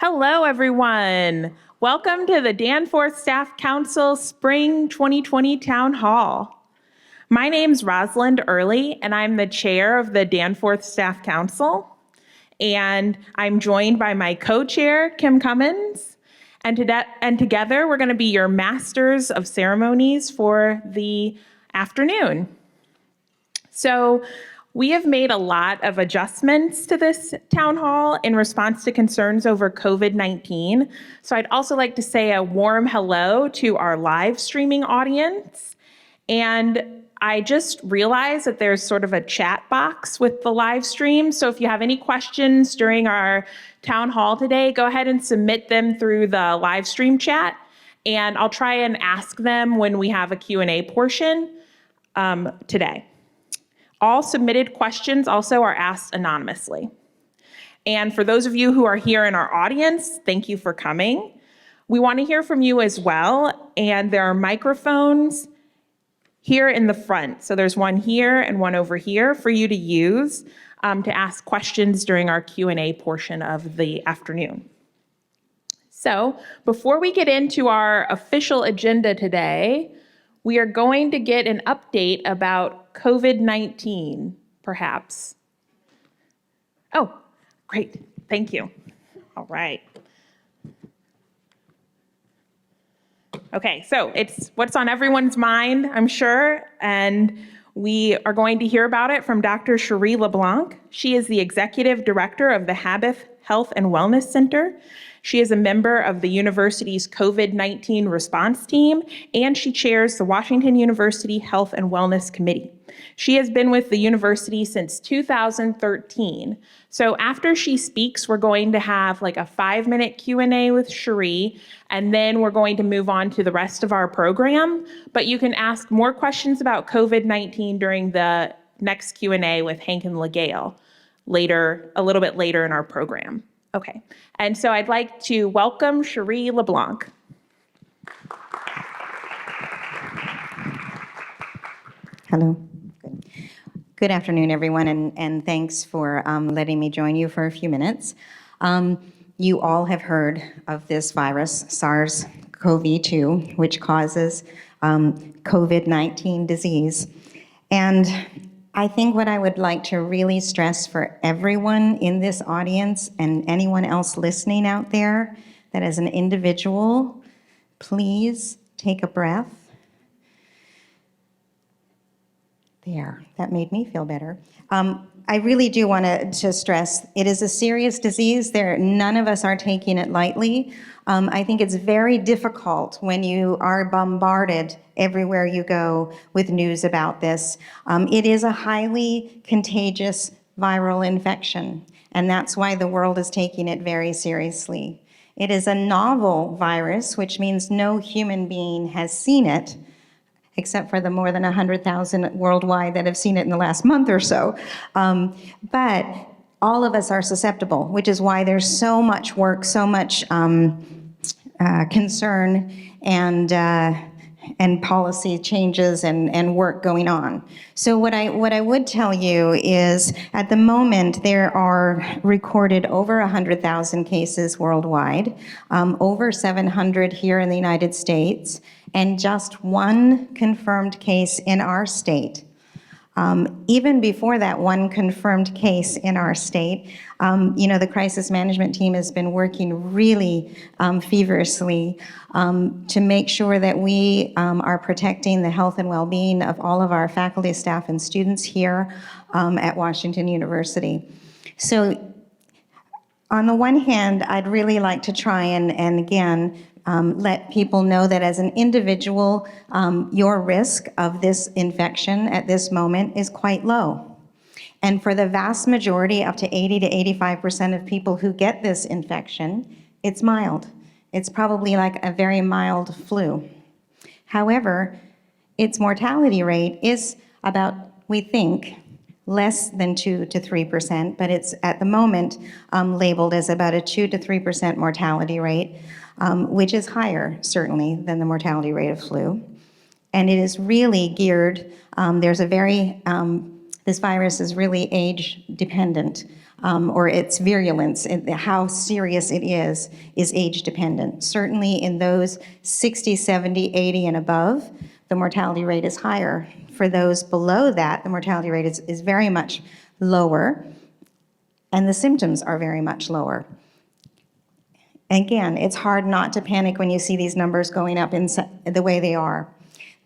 Hello, everyone. Welcome to the Danforth Staff Council Spring 2020 Town Hall. My name's Rosalind Early, and I'm the chair of the Danforth Staff Council. And I'm joined by my co-chair, Kim Cummins. And together, we're going to be your masters of ceremonies for the afternoon. So we have made a lot of adjustments to this town hall in response to concerns over COVID-19. So I'd also like to say a warm hello to our live streaming audience. And I just realized that there's sort of a chat box with the live stream. So if you have any questions during our town hall today, go ahead and submit them through the live stream chat. And I'll try and ask them when we have a Q&A portion today. All submitted questions also are asked anonymously. And for those of you who are here in our audience, thank you for coming. We want to hear from you as well, and there are microphones here in the front. So there's one here and one over here for you to use to ask questions during our Q&A portion of the afternoon. So before we get into our official agenda today, we are going to get an update about COVID-19, perhaps. Oh, great. Thank you. All right. Okay, so it's what's on everyone's mind, I'm sure, and we are going to hear about it from Dr. Cherie LeBlanc. She is the executive director of the Habif Health and Wellness Center. She is a member of the university's COVID-19 response team, and she chairs the Washington University Health and Wellness Committee. She has been with the university since 2013. So after she speaks, we're going to have like a 5-minute Q&A with Cherie, and then we're going to move on to the rest of our program. But you can ask more questions about COVID-19 during the next Q&A with Hank and LaGale a little bit later in our program. Okay, and so I'd like to welcome Cherie LeBlanc. Hello. Good afternoon, everyone, and thanks for letting me join you for a few minutes. You all have heard of this virus, SARS-CoV-2, which causes COVID-19 disease. And I think what I would like to really stress for everyone in this audience and anyone else listening out there, that as an individual, please take a breath. There, that made me feel better. I really do want to stress, it is a serious disease. None of us are taking it lightly. I think it's very difficult when you are bombarded everywhere you go with news about this. It is a highly contagious viral infection, and that's why the world is taking it very seriously. It is a novel virus, which means no human being has seen it, except for the more than 100,000 worldwide that have seen it in the last month or so. But all of us are susceptible, which is why there's so much work, so much concern and policy changes and work going on. So what I would tell you is, at the moment, there are recorded over 100,000 cases worldwide, over 700 here in the United States, and just one confirmed case in our state. Even before that one confirmed case in our state, the crisis management team has been working really feverishly to make sure that we are protecting the health and well-being of all of our faculty, staff, and students here at Washington University. So on the one hand, I'd really like to try and again, let people know that as an individual, your risk of this infection at this moment is quite low. And for the vast majority, up to 80 to 85% of people who get this infection, it's mild. It's probably like a very mild flu. However, its mortality rate is about, we think, less than 2 to 3%, but it's at the moment labeled as about a 2 to 3% mortality rate, which is higher, certainly, than the mortality rate of flu. And it is really geared, this virus is really age dependent. or its virulence, how serious it is age dependent. Certainly in those 60, 70, 80 and above, the mortality rate is higher. For those below that, the mortality rate is very much lower, and the symptoms are very much lower. Again, it's hard not to panic when you see these numbers going up in the way they are.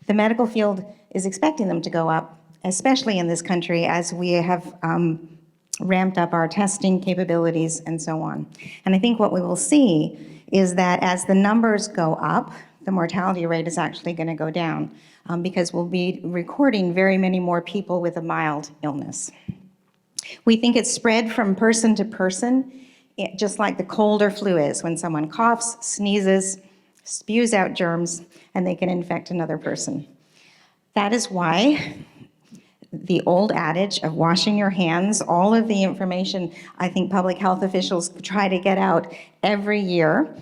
The medical field is expecting them to go up, especially in this country, as we have ramped up our testing capabilities and so on. And I think what we will see is that as the numbers go up, the mortality rate is actually going to go down because we'll be recording very many more people with a mild illness. We think it's spread from person to person, just like the cold or flu is. When someone coughs, sneezes, spews out germs, and they can infect another person. That is why the old adage of washing your hands, all of the information I think public health officials try to get out every year,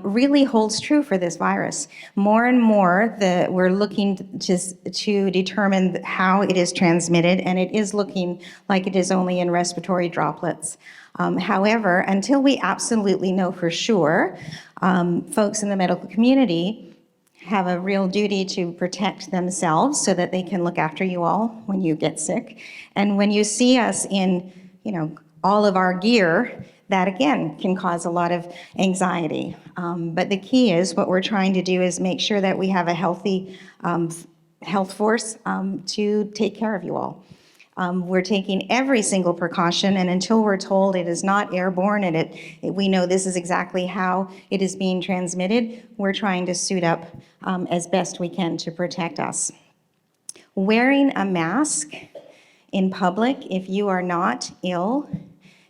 really holds true for this virus. More and more, we're looking to determine how it is transmitted, and it is looking like it is only in respiratory droplets. However, until we absolutely know for sure, folks in the medical community have a real duty to protect themselves so that they can look after you all when you get sick. And when you see us in, all of our gear, that again can cause a lot of anxiety. But the key is what we're trying to do is make sure that we have a healthy health force to take care of you all. We're taking every single precaution, and until we're told it is not airborne and we know this is exactly how it is being transmitted, we're trying to suit up as best we can to protect us. Wearing a mask in public, if you are not ill,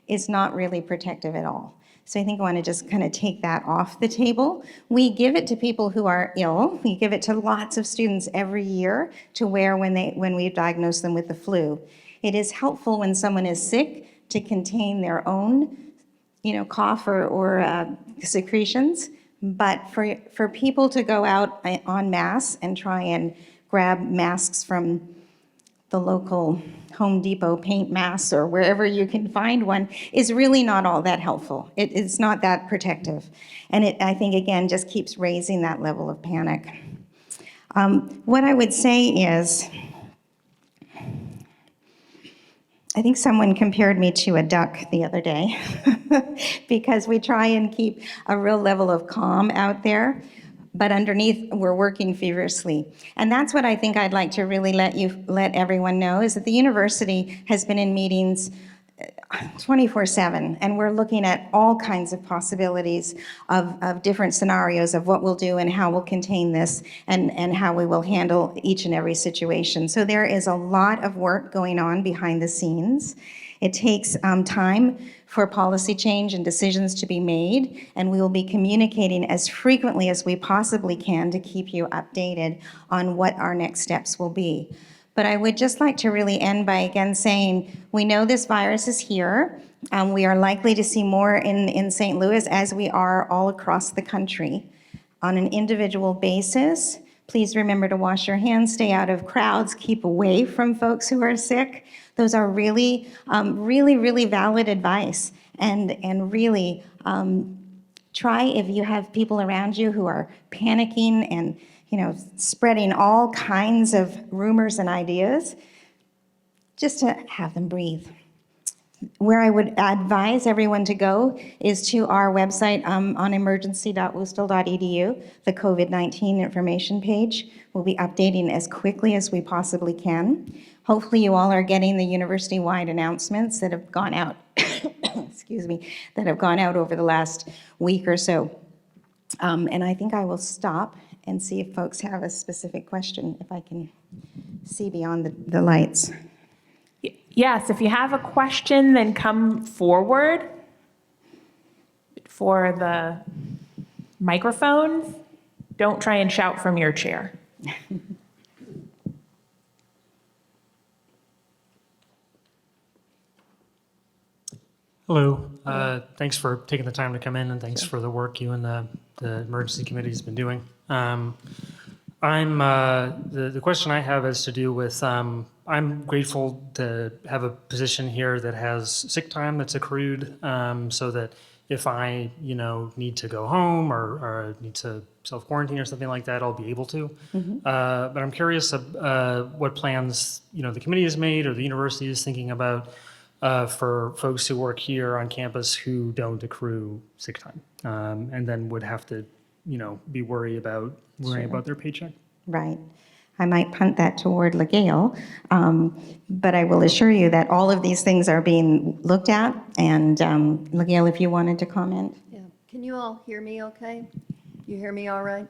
is not really protective at all. So I think I want to just kind of take that off the table. We give it to people who are ill. We give it to lots of students every year to wear when we diagnose them with the flu. It is helpful when someone is sick to contain their own, cough or secretions. But for people to go out en masse and try and grab masks from the local Home Depot paint mask or wherever you can find one is really not all that helpful. It's not that protective. And I think, again, just keeps raising that level of panic. What I would say is, I think someone compared me to a duck the other day because we try and keep a real level of calm out there. But underneath, we're working feverishly. And that's what I think I'd like to really let everyone know, is that the university has been in meetings 24/7, and we're looking at all kinds of possibilities of different scenarios of what we'll do and how we'll contain this and how we will handle each and every situation. So there is a lot of work going on behind the scenes. It takes time for policy change and decisions to be made, and we will be communicating as frequently as we possibly can to keep you updated on what our next steps will be. But I would just like to really end by again saying, we know this virus is here. We are likely to see more in St. Louis as we are all across the country. On an individual basis, please remember to wash your hands, stay out of crowds, keep away from folks who are sick. Those are really, really valid advice. And really try, if you have people around you who are panicking and spreading all kinds of rumors and ideas, just to have them breathe. Where I would advise everyone to go is to our website on emergency.wustl.edu, the COVID-19 information page. We'll be updating as quickly as we possibly can. Hopefully you all are getting the university-wide announcements that have gone out, excuse me, that have gone out over the last week or so. And I think I will stop and see if folks have a specific question, if I can see beyond the lights. Yes, if you have a question, then come forward for the microphones. Don't try and shout from your chair. Hello. Thanks for taking the time to come in, and thanks for the work you and the emergency committee has been doing. The question I have has to do with, I'm grateful to have a position here that has sick time that's accrued, so that if I, need to go home or need to self-quarantine or something like that, I'll be able to. But I'm curious what plans, the committee has made or the university is thinking about for folks who work here on campus who don't accrue sick time, and then would have to, be worrying about their paycheck. Right. I might punt that toward LaGale, but I will assure you that all of these things are being looked at. And LaGale, if you wanted to comment. Yeah, can you all hear me okay? You hear me all right?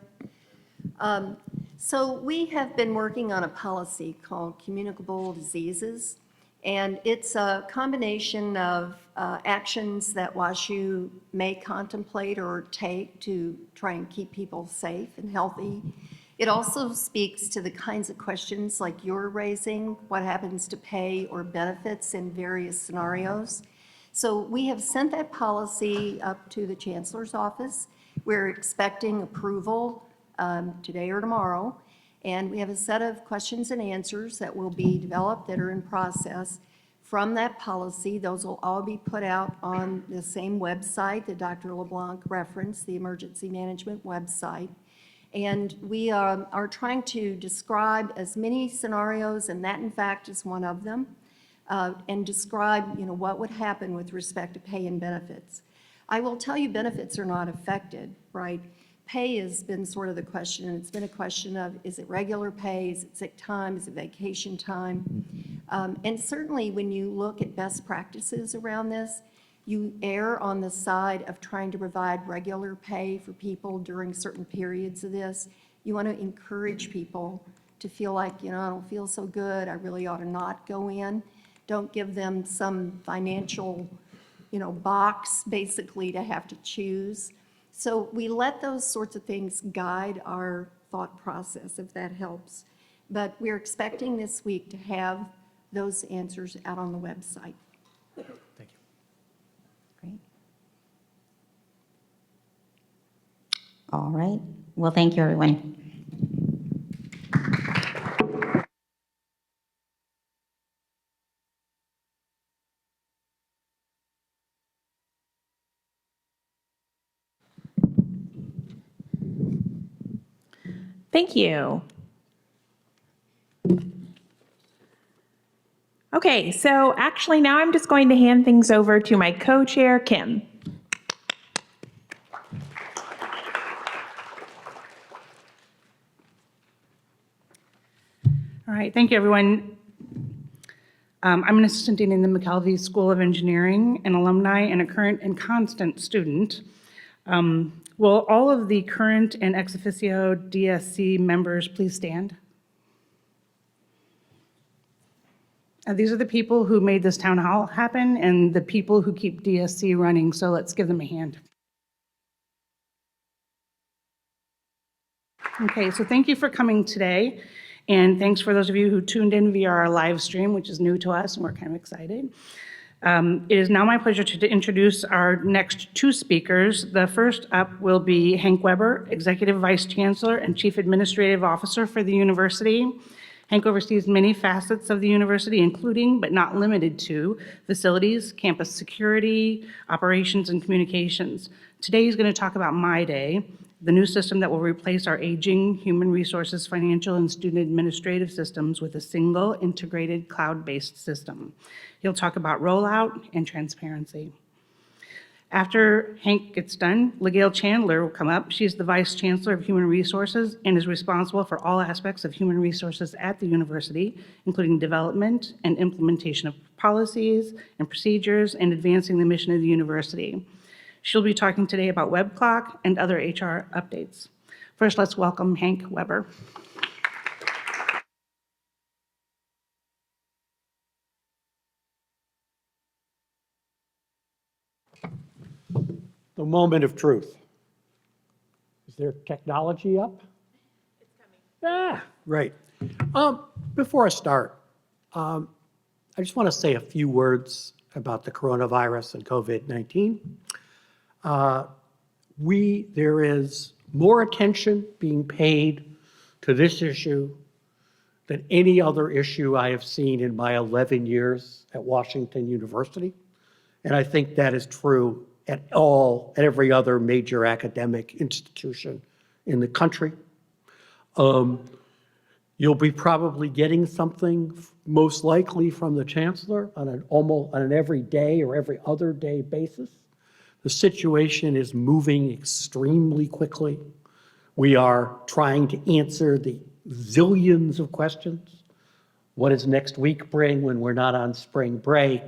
So we have been working on a policy called communicable diseases, and it's a combination of actions that WashU may contemplate or take to try and keep people safe and healthy. It also speaks to the kinds of questions like you're raising, what happens to pay or benefits in various scenarios. So we have sent that policy up to the Chancellor's office. We're expecting approval today or tomorrow. And we have a set of questions and answers that will be developed that are in process from that policy. Those will all be put out on the same website that Dr. LeBlanc referenced, the emergency management website. And we are trying to describe as many scenarios, and that in fact is one of them, and describe what would happen with respect to pay and benefits. I will tell you benefits are not affected, right? Pay has been sort of the question, and it's been a question of, is it regular pay, is it sick time, is it vacation time? And certainly when you look at best practices around this, you err on the side of trying to provide regular pay for people during certain periods of this. You want to encourage people to feel like, I don't feel so good, I really ought to not go in. Don't give them some financial, box basically to have to choose. So we let those sorts of things guide our thought process, if that helps. But we're expecting this week to have those answers out on the website. Thank you. Great. All right. Well, thank you, everyone. Thank you. Okay, so actually now I'm just going to hand things over to my co-chair, Kim. All right, thank you, everyone. I'm an assistant dean in the McKelvey School of Engineering, an alumni, and a current and constant student. Will all of the current and ex officio DSC members please stand? These are the people who made this town hall happen and the people who keep DSC running, so let's give them a hand. Okay, so thank you for coming today. And thanks for those of you who tuned in via our live stream, which is new to us, and we're kind of excited. It is now my pleasure to introduce our next two speakers. The first up will be Hank Weber, Executive Vice Chancellor and Chief Administrative Officer for the university. Hank oversees many facets of the university, including, but not limited to, facilities, campus security, operations, and communications. Today he's going to talk about My Day, the new system that will replace our aging human resources, financial, and student administrative systems with a single integrated cloud-based system. He'll talk about rollout and transparency. After Hank gets done, LaGale Chandler will come up. She's the Vice Chancellor of Human Resources and is responsible for all aspects of human resources at the university, including development and implementation of policies and procedures and advancing the mission of the university. She'll be talking today about Web Clock and other HR updates. First, let's welcome Hank Weber. The moment of truth. Is there technology up? It's coming. Right. Before I start, I just want to say a few words about the coronavirus and COVID-19. There is more attention being paid to this issue than any other issue I have seen in my 11 years at Washington University. And I think that is true at every other major academic institution in the country. You'll be probably getting something most likely from the chancellor on an every day or every other day basis. The situation is moving extremely quickly. We are trying to answer the zillions of questions. What does next week bring when we're not on spring break?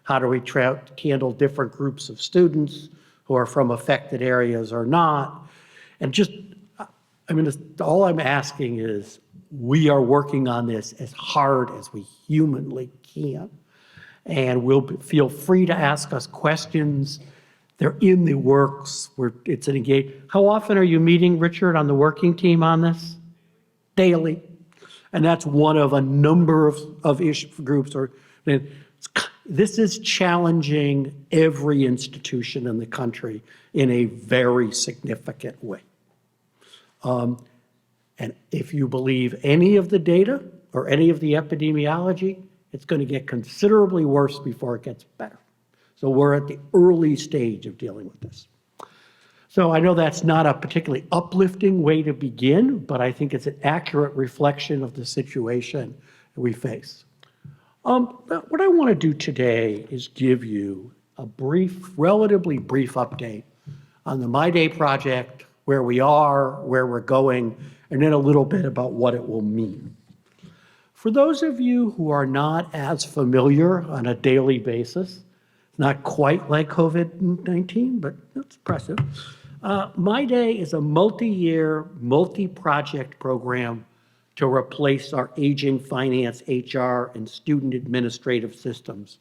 How do we handle different groups of students who are from affected areas or not? And all I'm asking is, we are working on this as hard as we humanly can. And feel free to ask us questions. They're in the works. It's an engage. How often are you meeting, Richard, on the working team on this? Daily. And that's one of a number of issue groups. This is challenging every institution in the country in a very significant way. And if you believe any of the data or any of the epidemiology, it's going to get considerably worse before it gets better. So we're at the early stage of dealing with this. So I know that's not a particularly uplifting way to begin, but I think it's an accurate reflection of the situation that we face. What I want to do today is give you a relatively brief update on the My Day project, where we are, where we're going, and then a little bit about what it will mean. For those of you who are not as familiar on a daily basis, not quite like COVID-19, but it's impressive. My Day is a multi-year, multi-project program to replace our aging finance, HR, and student administrative systems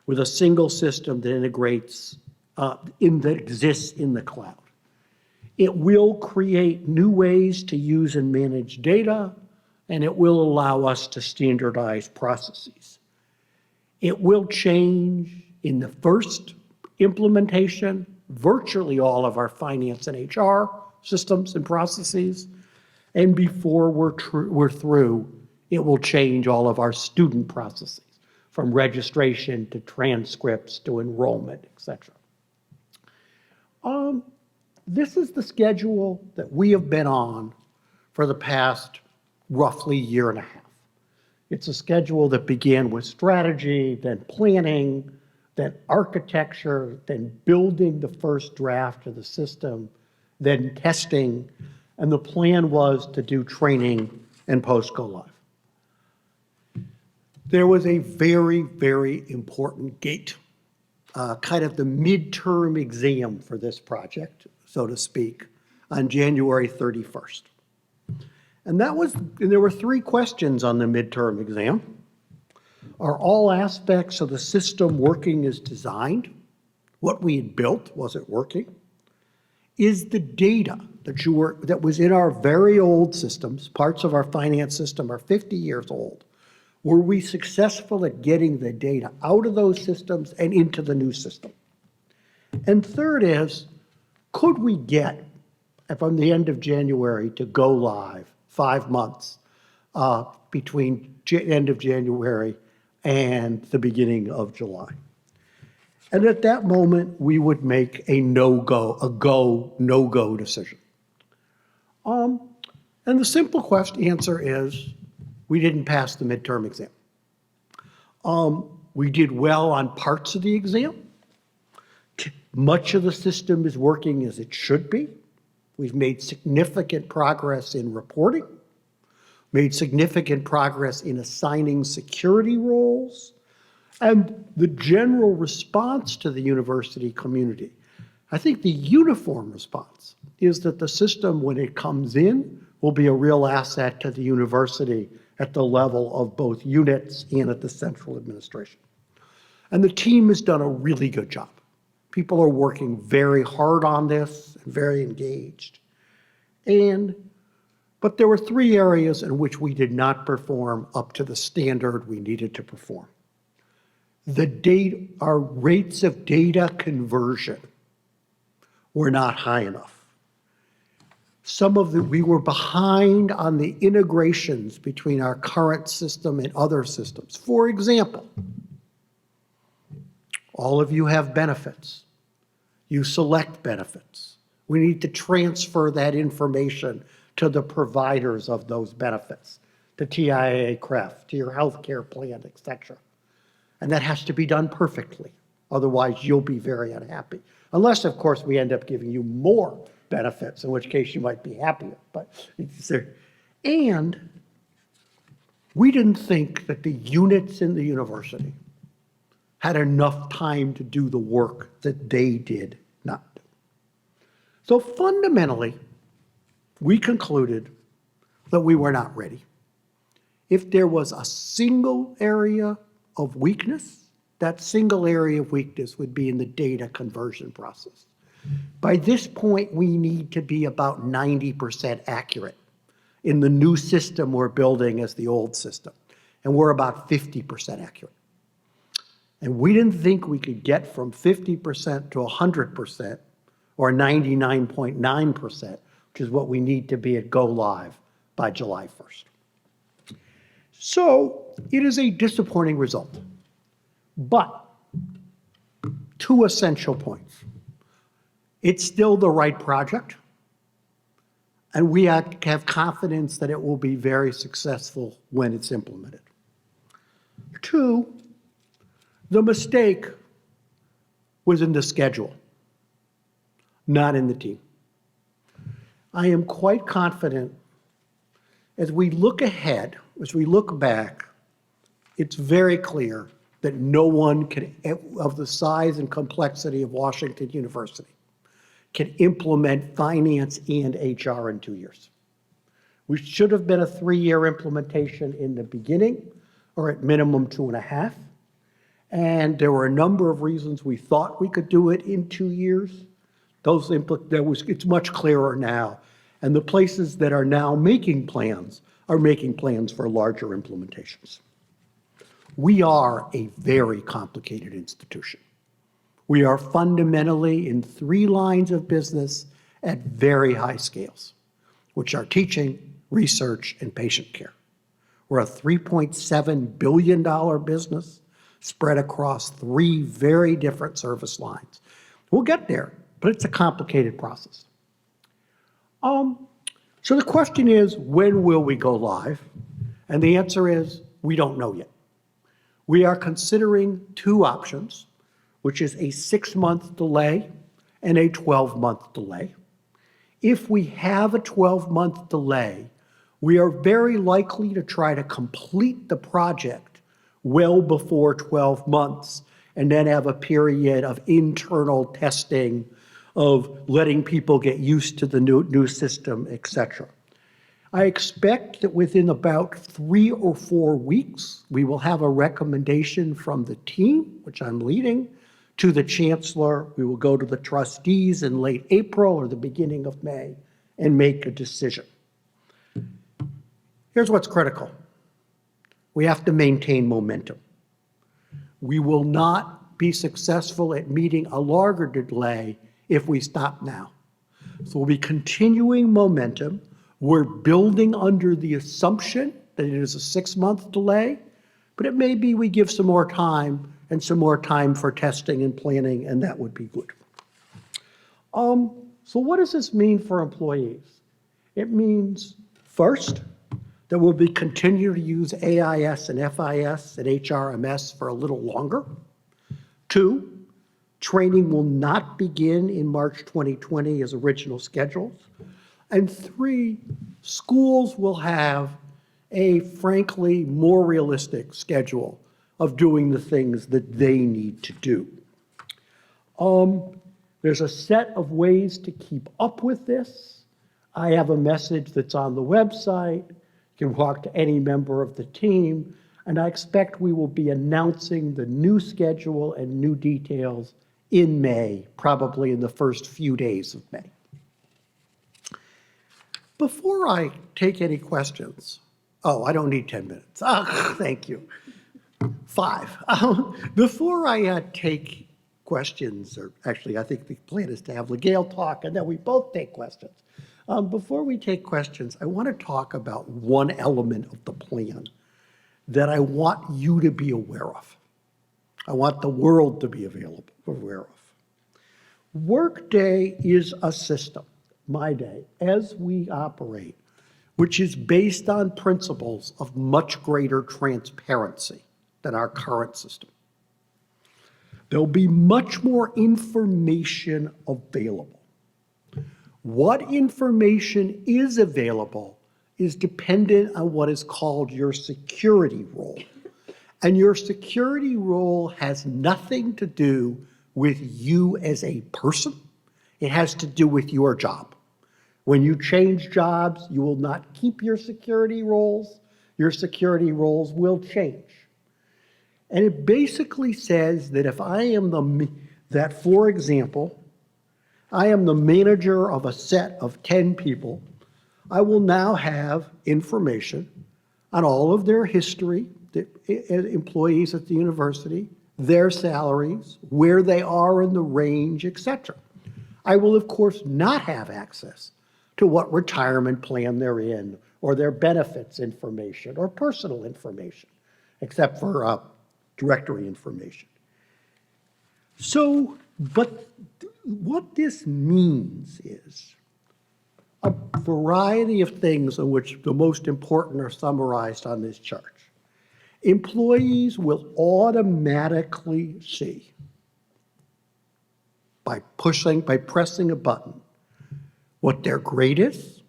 with a single system that integrates, that exists in the cloud. It will create new ways to use and manage data, and it will allow us to standardize processes. It will change, in the first implementation, virtually all of our finance and HR systems and processes, and before we're through, it will change all of our student processes, from registration to transcripts to enrollment, et cetera. This is the schedule that we have been on for the past roughly year and a half. It's a schedule that began with strategy, then planning, then architecture, then building the first draft of the system, then testing, and the plan was to do training and post-go live. There was a very, very important gate, kind of the midterm exam for this project, so to speak, on January 31st. And there were 3 questions on the midterm exam. Are all aspects of the system working as designed? What we had built, was it working? Is the data that was in our very old systems, parts of our finance system are 50 years old, were we successful at getting the data out of those systems and into the new system? And third is, could we get, from the end of January to go live, 5 months between end of January and the beginning of July? And at that moment, we would make a go, no-go decision. And the simple answer is, we didn't pass the midterm exam. We did well on parts of the exam. Much of the system is working as it should be. We've made significant progress in reporting, made significant progress in assigning security roles, and the general response to the university community. I think the uniform response is that the system, when it comes in, will be a real asset to the university at the level of both units and at the central administration. And the team has done a really good job. People are working very hard on this, and very engaged. But there were 3 areas in which we did not perform up to the standard we needed to perform. Our rates of data conversion were not high enough. we were behind on the integrations between our current system and other systems. For example, all of you have benefits. You select benefits. We need to transfer that information to the providers of those benefits, to TIAA, CREF, to your healthcare plan, et cetera. And that has to be done perfectly. Otherwise, you'll be very unhappy. Unless, of course, we end up giving you more benefits, in which case you might be happier. But and we didn't think that the units in the university had enough time to do the work that they did not do. So fundamentally, we concluded that we were not ready. If there was a single area of weakness, that single area of weakness would be in the data conversion process. By this point, we need to be about 90% accurate in the new system we're building as the old system. And we're about 50% accurate. And we didn't think we could get from 50% to 100% or 99.9%, which is what we need to be at go live by July 1st. So it is a disappointing result. But two essential points. It's still the right project, and we have confidence that it will be very successful when it's implemented. Two, the mistake was in the schedule, not in the team. I am quite confident as we look ahead, as we look back, it's very clear that no one can, of the size and complexity of Washington University, can implement finance and HR in 2 years. We should have been a 3-year implementation in the beginning, or at minimum 2.5. And there were a number of reasons we thought we could do it in 2 years. It's much clearer now. And the places that are now making plans are making plans for larger implementations. We are a very complicated institution. We are fundamentally in 3 lines of business at very high scales, which are teaching, research, and patient care. We're a $3.7 billion business spread across 3 very different service lines. We'll get there, but it's a complicated process. So the question is, when will we go live? And the answer is, we don't know yet. We are considering 2 options, which is a 6-month delay and a 12-month delay. If we have a 12-month delay, we are very likely to try to complete the project well before 12 months and then have a period of internal testing, of letting people get used to the new system, et cetera. I expect that within about 3 or 4 weeks, we will have a recommendation from the team, which I'm leading, to the chancellor. We will go to the trustees in late April or the beginning of May and make a decision. Here's what's critical. We have to maintain momentum. We will not be successful at meeting a larger delay if we stop now. So we'll be continuing momentum. We're building under the assumption that it is a 6-month delay, but it may be we give some more time and some more time for testing and planning, and that would be good. So what does this mean for employees? It means, first, that we'll be continue to use AIS and FIS and HRMS for a little longer. 2, training will not begin in March 2020 as original scheduled. And 3, schools will have a, frankly, more realistic schedule of doing the things that they need to do. There's a set of ways to keep up with this. I have a message that's on the website. You can talk to any member of the team, and I expect we will be announcing the new schedule and new details in May, probably in the first few days of May. Before I take any questions, I don't need 10 minutes. Thank you. 5. Before I take questions, or actually I think the plan is to have LaGail talk and then we both take questions. Before we take questions, I want to talk about one element of the plan that I want you to be aware of. I want the world to be aware of. Workday is a system, my day, as we operate, which is based on principles of much greater transparency than our current system. There'll be much more information available. What information is available is dependent on what is called your security role. And your security role has nothing to do with you as a person. It has to do with your job. When you change jobs, you will not keep your security roles. Your security roles will change. And it basically says that if I am for example, I am the manager of a set of 10 people, I will now have information on all of their history, the employees at the university, their salaries, where they are in the range, etc. I will, of course, not have access to what retirement plan they're in, or their benefits information, or personal information, except for directory information. So, but what this means is a variety of things, of which the most important are summarized on this chart. Employees will automatically see, by pressing a button, what their grade is,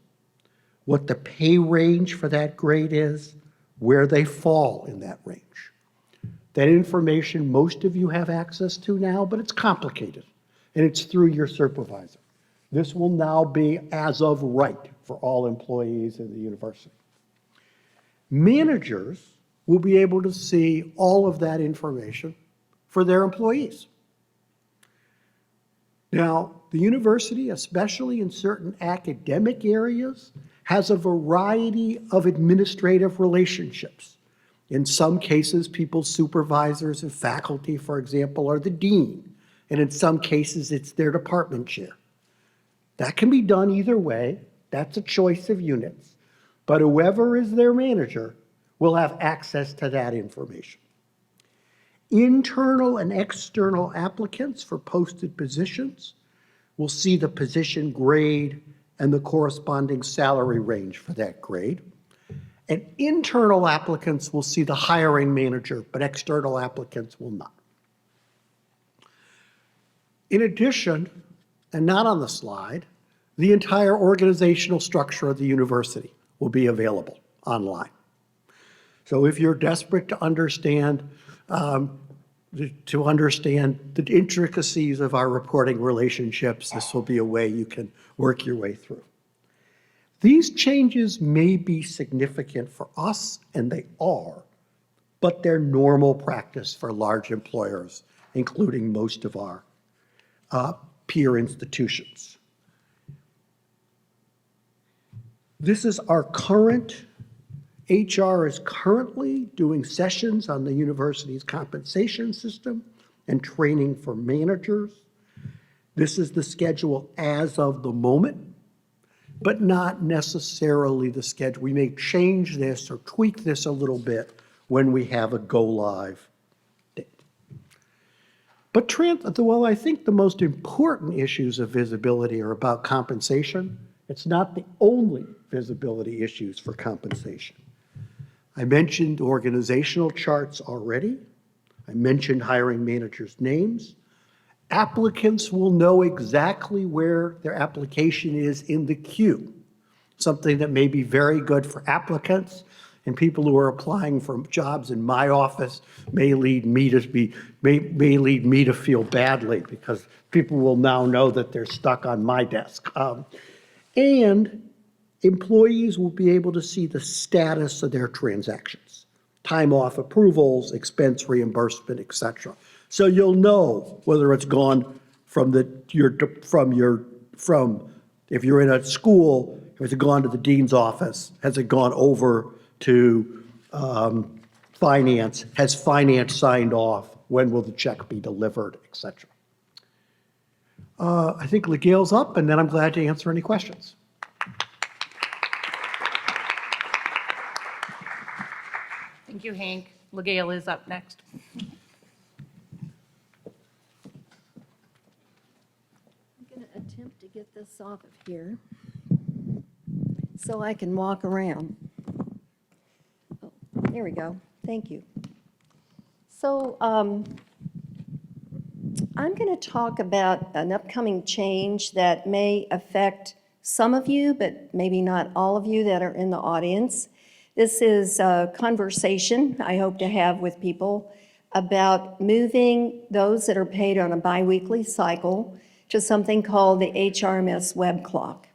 what the pay range for that grade is, where they fall in that range. That information most of you have access to now, but it's complicated, and it's through your supervisor. This will now be as of right for all employees in the university. Managers will be able to see all of that information for their employees. Now, the university, especially in certain academic areas, has a variety of administrative relationships. In some cases, people's supervisors and faculty, for example, are the dean, and in some cases, it's their department chair. That can be done either way. That's a choice of units. But whoever is their manager will have access to that information. Internal and external applicants for posted positions will see the position grade and the corresponding salary range for that grade. And internal applicants will see the hiring manager, but external applicants will not. In addition, and not on the slide, the entire organizational structure of the university will be available online. So if you're desperate to understand the intricacies of our reporting relationships, this will be a way you can work your way through. These changes may be significant for us, and they are, but they're normal practice for large employers, including most of our peer institutions. This is our current, HR is currently doing sessions on the university's compensation system and training for managers. This is the schedule as of the moment, but not necessarily the schedule. We may change this or tweak this a little bit when we have a go live date. But well, I think the most important issues of visibility are about compensation. It's not the only visibility issues for compensation. I mentioned organizational charts already. I mentioned hiring managers' names. Applicants will know exactly where their application is in the queue, something that may be very good for applicants, and people who are applying for jobs in my office may lead me to feel badly, because people will now know that they're stuck on my desk. And employees will be able to see the status of their transactions, time off approvals, expense reimbursement, et cetera. So you'll know whether it's gone if you're in a school, has it gone to the dean's office? Has it gone over to finance? Has finance signed off? When will the check be delivered, et cetera? I think LaGail's up, and then I'm glad to answer any questions. Thank you, Hank. LaGale is up next. I'm going to attempt to get this off of here so I can walk around. Oh, there we go. Thank you. So I'm going to talk about an upcoming change that may affect some of you, but maybe not all of you that are in the audience. This is a conversation I hope to have with people about moving those that are paid on a biweekly cycle to something called the HRMS web clock.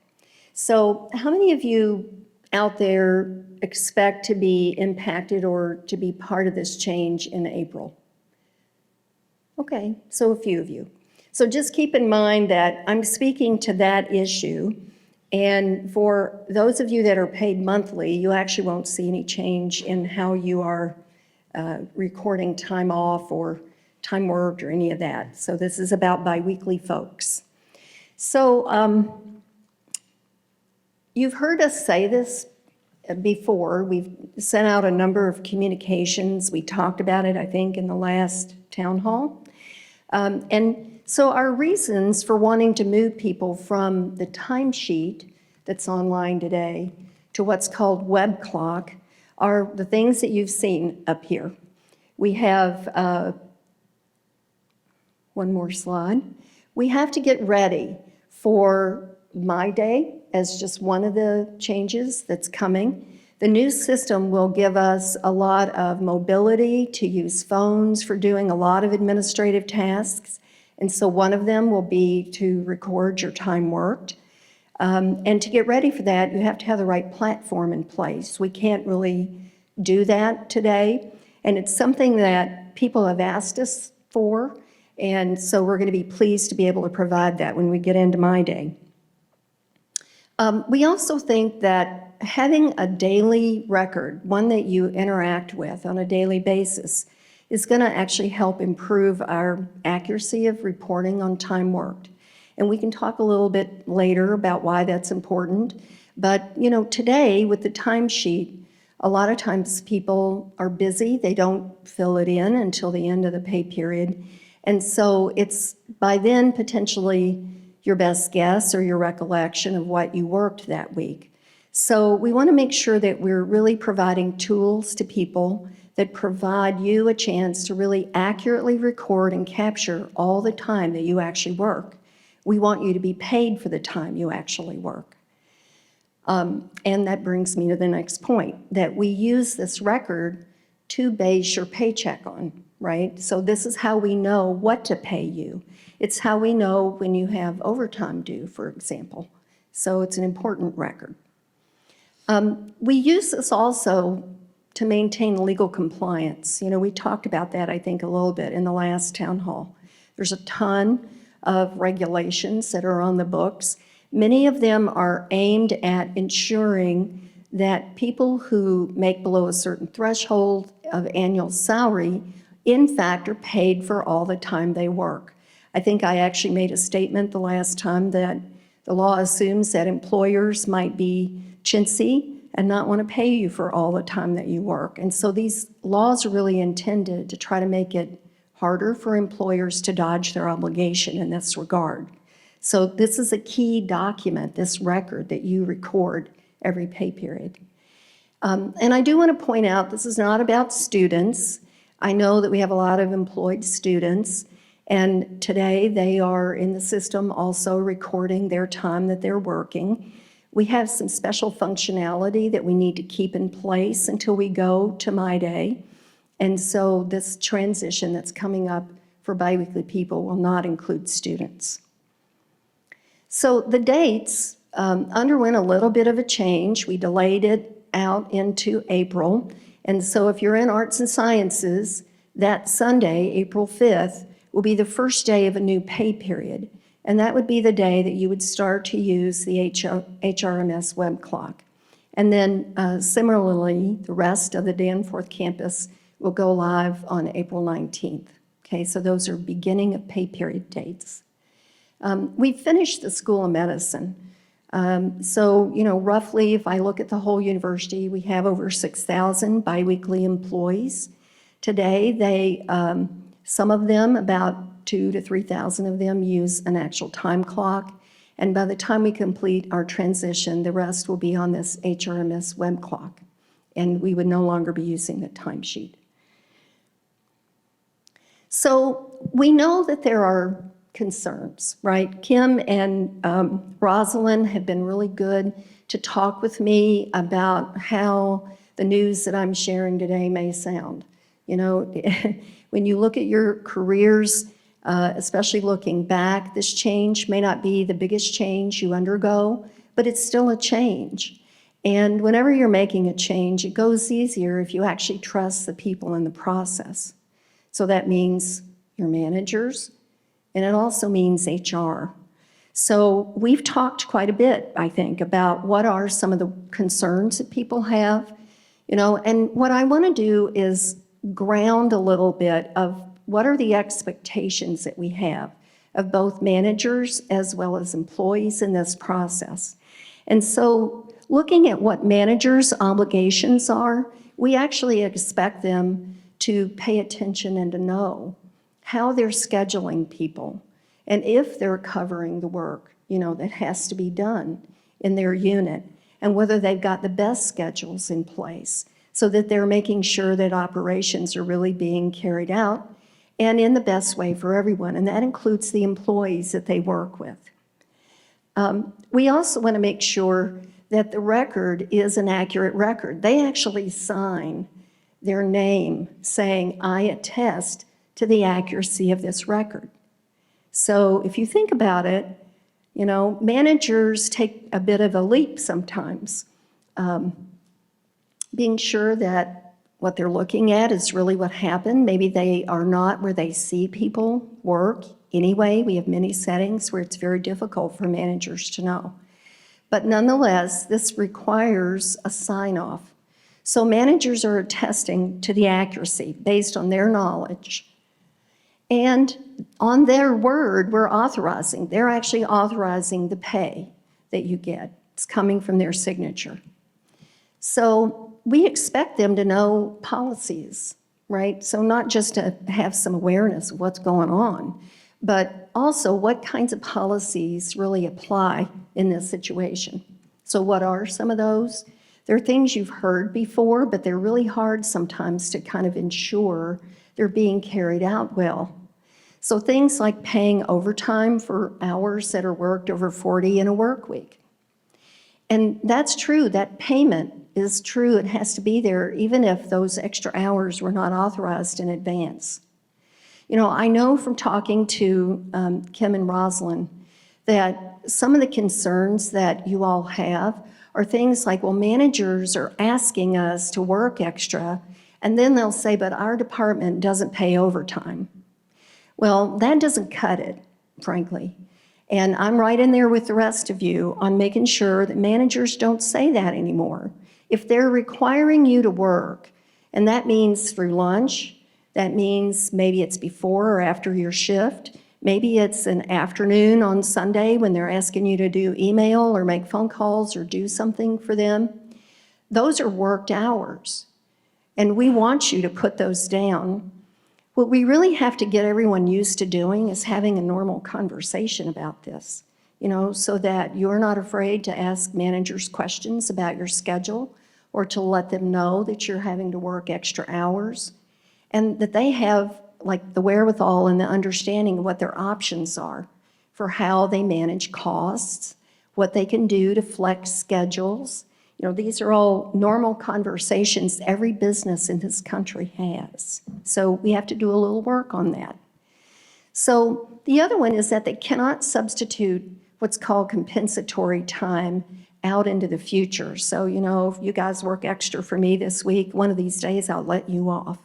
So how many of you out there expect to be impacted or to be part of this change in April? Okay, so a few of you. So just keep in mind that I'm speaking to that issue. And for those of you that are paid monthly, you actually won't see any change in how you are recording time off or time worked or any of that. So this is about biweekly folks. So you've heard us say this before. We've sent out a number of communications. We talked about it, I think, in the last town hall. And so our reasons for wanting to move people from the timesheet that's online today to what's called web clock are the things that you've seen up here. We have one more slide. We have to get ready for My Day as just one of the changes that's coming. The new system will give us a lot of mobility to use phones for doing a lot of administrative tasks. And so one of them will be to record your time worked. And to get ready for that, you have to have the right platform in place. We can't really do that today. And it's something that people have asked us for. And so we're going to be pleased to be able to provide that when we get into My Day. We also think that having a daily record, one that you interact with on a daily basis, is going to actually help improve our accuracy of reporting on time worked. And we can talk a little bit later about why that's important. But, you know, today with the timesheet, a lot of times people are busy. They don't fill it in until the end of the pay period. And so it's by then potentially your best guess or your recollection of what you worked that week. So we want to make sure that we're really providing tools to people that provide you a chance to really accurately record and capture all the time that you actually work. We want you to be paid for the time you actually work. And that brings me to the next point, that we use this record to base your paycheck on, right? So this is how we know what to pay you. It's how we know when you have overtime due, for example. So it's an important record. We use this also to maintain legal compliance. You know, we talked about that, I think, a little bit in the last town hall. There's a ton of regulations that are on the books. Many of them are aimed at ensuring that people who make below a certain threshold of annual salary, in fact, are paid for all the time they work. I think I actually made a statement the last time that the law assumes that employers might be chintzy and not want to pay you for all the time that you work. And so these laws are really intended to try to make it harder for employers to dodge their obligation in this regard. So this is a key document, this record that you record every pay period. And I do want to point out, this is not about students. I know that we have a lot of employed students, and today they are in the system also recording their time that they're working. We have some special functionality that we need to keep in place until we go to My Day. And so this transition that's coming up for biweekly people will not include students. So the dates underwent a little bit of a change. We delayed it out into April. And so if you're in arts and sciences, that Sunday, April 5th, will be the first day of a new pay period. And that would be the day that you would start to use the HRMS web clock. And then similarly, the rest of the Danforth campus will go live on April 19th. Okay, so those are beginning of pay period dates. We finished the School of Medicine. So, roughly, if I look at the whole university, we have over 6,000 biweekly employees. Today, some of them, about 2,000 to 3,000 of them, use an actual time clock. And by the time we complete our transition, the rest will be on this HRMS web clock. And we would no longer be using the timesheet. So we know that there are concerns, right? Kim and Rosalind have been really good to talk with me about how the news that I'm sharing today may sound. When you look at your careers, especially looking back, this change may not be the biggest change you undergo, but it's still a change. And whenever you're making a change, it goes easier if you actually trust the people in the process. So that means your managers, and it also means HR. So we've talked quite a bit, I think, about what are some of the concerns that people have, and what I want to do is ground a little bit of what are the expectations that we have of both managers as well as employees in this process. And so looking at what managers' obligations are, we actually expect them to pay attention and to know how they're scheduling people and if they're covering the work, that has to be done in their unit, and whether they've got the best schedules in place so that they're making sure that operations are really being carried out and in the best way for everyone, and that includes the employees that they work with. We also want to make sure that the record is an accurate record. They actually sign their name saying, "I attest to the accuracy of this record." So if you think about it, managers take a bit of a leap sometimes, being sure that what they're looking at is really what happened. Maybe they are not where they see people work anyway. We have many settings where it's very difficult for managers to know. But nonetheless, this requires a sign-off. So managers are attesting to the accuracy based on their knowledge. And on their word, we're authorizing. They're actually authorizing the pay that you get. It's coming from their signature. So we expect them to know policies, right? So not just to have some awareness of what's going on, but also what kinds of policies really apply in this situation. So what are some of those? They're things you've heard before, but they're really hard sometimes to kind of ensure they're being carried out well. So things like paying overtime for hours that are worked over 40 in a work week. And that's true, that payment is true, it has to be there even if those extra hours were not authorized in advance. I know from talking to Kim and Rosalind that some of the concerns that you all have are things like, well, managers are asking us to work extra, and then they'll say, but our department doesn't pay overtime. Well, that doesn't cut it, frankly. And I'm right in there with the rest of you on making sure that managers don't say that anymore. If they're requiring you to work, and that means through lunch, that means maybe it's before or after your shift, maybe it's an afternoon on Sunday when they're asking you to do email or make phone calls or do something for them, those are worked hours. And we want you to put those down. What we really have to get everyone used to doing is having a normal conversation about this, so that you're not afraid to ask managers questions about your schedule or to let them know that you're having to work extra hours, and that they have the wherewithal and the understanding of what their options are for how they manage costs, what they can do to flex schedules. These are all normal conversations every business in this country has. So we have to do a little work on that. So the other one is that they cannot substitute what's called compensatory time out into the future. So, if you guys work extra for me this week, one of these days I'll let you off.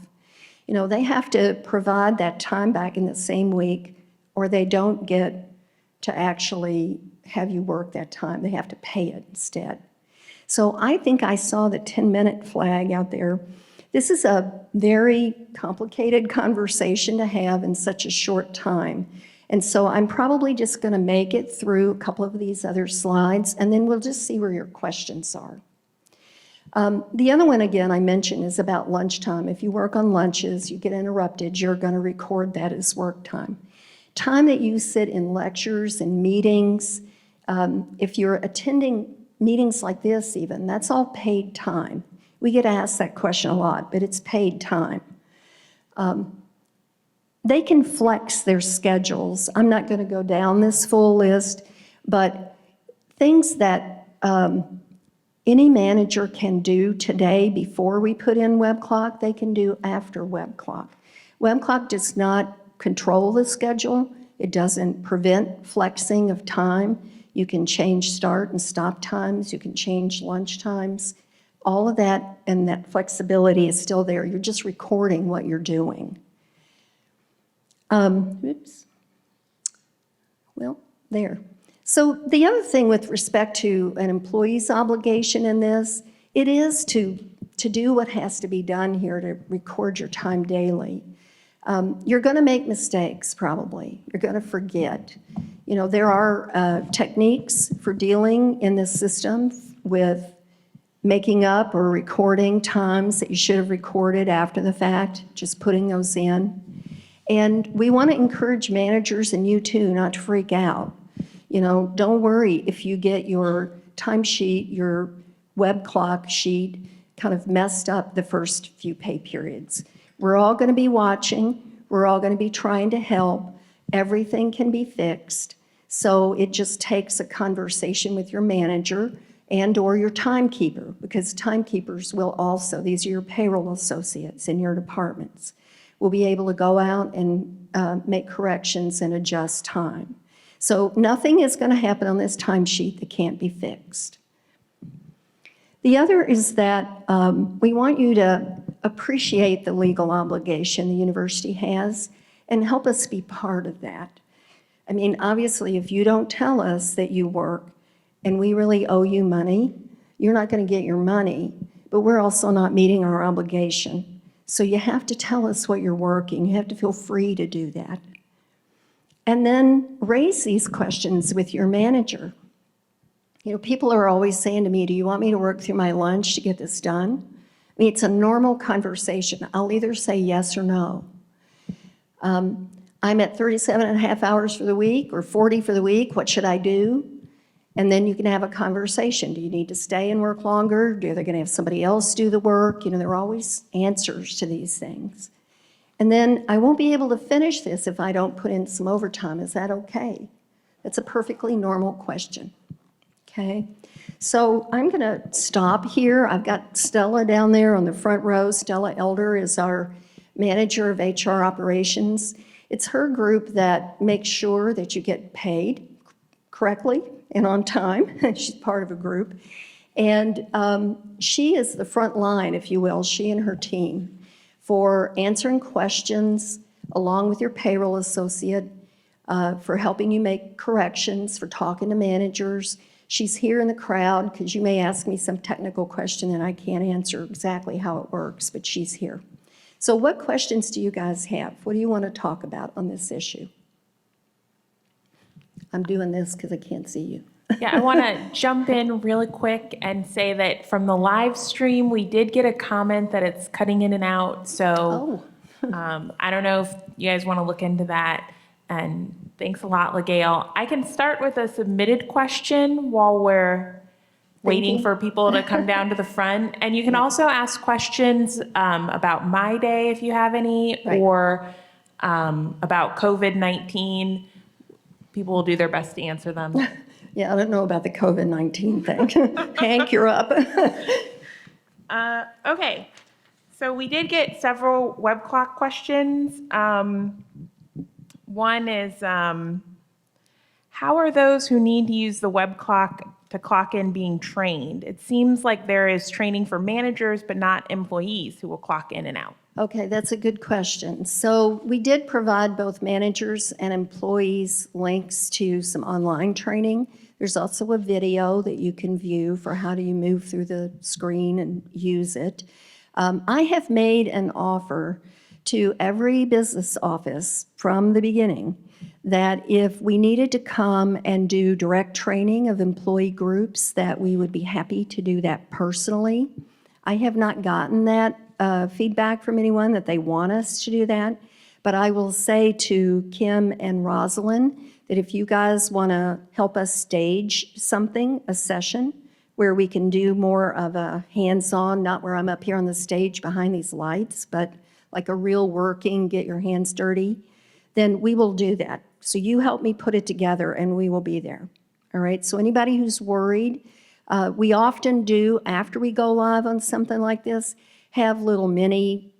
They have to provide that time back in the same week, or they don't get to actually have you work that time. They have to pay it instead. So I think I saw the 10-minute flag out there. This is a very complicated conversation to have in such a short time. And so I'm probably just going to make it through a couple of these other slides, and then we'll just see where your questions are. The other one, again, I mentioned is about lunchtime. If you work on lunches, you get interrupted, you're going to record that as work time. Time that you sit in lectures and meetings, if you're attending meetings like this even, that's all paid time. We get asked that question a lot, but it's paid time. They can flex their schedules. I'm not going to go down this full list, but things that any manager can do today before we put in web clock, they can do after web clock. Web clock does not control the schedule. It doesn't prevent flexing of time. You can change start and stop times. You can change lunch times. All of that and that flexibility is still there. You're just recording what you're doing. Oops. Well, there. So the other thing with respect to an employee's obligation in this, it is to do what has to be done here to record your time daily. You're going to make mistakes, probably. You're going to forget. You know, there are techniques for dealing in this system with making up or recording times that you should have recorded after the fact, just putting those in. And we want to encourage managers and you too not to freak out. You know, don't worry if you get your timesheet, your web clock sheet kind of messed up the first few pay periods. We're all going to be watching. We're all going to be trying to help. Everything can be fixed. So it just takes a conversation with your manager and or your timekeeper, because timekeepers will also, these are your payroll associates in your departments, will be able to go out and make corrections and adjust time. So nothing is going to happen on this timesheet that can't be fixed. The other is that we want you to appreciate the legal obligation the university has and help us be part of that. I mean, obviously, if you don't tell us that you work and we really owe you money, you're not going to get your money, but we're also not meeting our obligation. So you have to tell us what you're working. You have to feel free to do that. And then raise these questions with your manager. You know, people are always saying to me, do you want me to work through my lunch to get this done? I mean, it's a normal conversation. I'll either say yes or no. I'm at 37 and a half hours for the week or 40 for the week. What should I do? And then you can have a conversation. Do you need to stay and work longer? Are they going to have somebody else do the work? You know, there are always answers to these things. And then I won't be able to finish this if I don't put in some overtime. Is that okay? That's a perfectly normal question. Okay? So I'm going to stop here. I've got Stella down there on the front row. Stella Elder is our manager of HR operations. It's her group that makes sure that you get paid correctly and on time. She's part of a group. And she is the front line, if you will, she and her team, for answering questions along with your payroll associate, for helping you make corrections, for talking to managers. She's here in the crowd because you may ask me some technical question and I can't answer exactly how it works, but she's here. So what questions do you guys have? What do you want to talk about on this issue? I'm doing this because I can't see you. Yeah, I want to jump in really quick and say that from the live stream, we did get a comment that it's cutting in and out. So I don't know if you guys want to look into that. And thanks a lot, LaGail. I can start with a submitted question while we're waiting for people to come down to the front. And you can also ask questions about my day if you have any, Right. or about COVID-19. People will do their best to answer them. Yeah, I don't know about the COVID-19 thing. Hank, you're up. Okay, so we did get several web clock questions. One is, how are those who need to use the web clock to clock in being trained? It seems like there is training for managers, but not employees who will clock in and out. Okay, that's a good question. So we did provide both managers and employees links to some online training. There's also a video that you can view for how do you move through the screen and use it. I have made an offer to every business office from the beginning that if we needed to come and do direct training of employee groups, that we would be happy to do that personally. I have not gotten that feedback from anyone that they want us to do that, but I will say to Kim and Rosalind that if you guys want to help us stage something, a session, where we can do more of a hands-on, not where I'm up here on the stage behind these lights, but like a real working, get your hands dirty, then we will do that. So you help me put it together and we will be there. All right, so anybody who's worried, we often do, after we go live on something like this, have little mini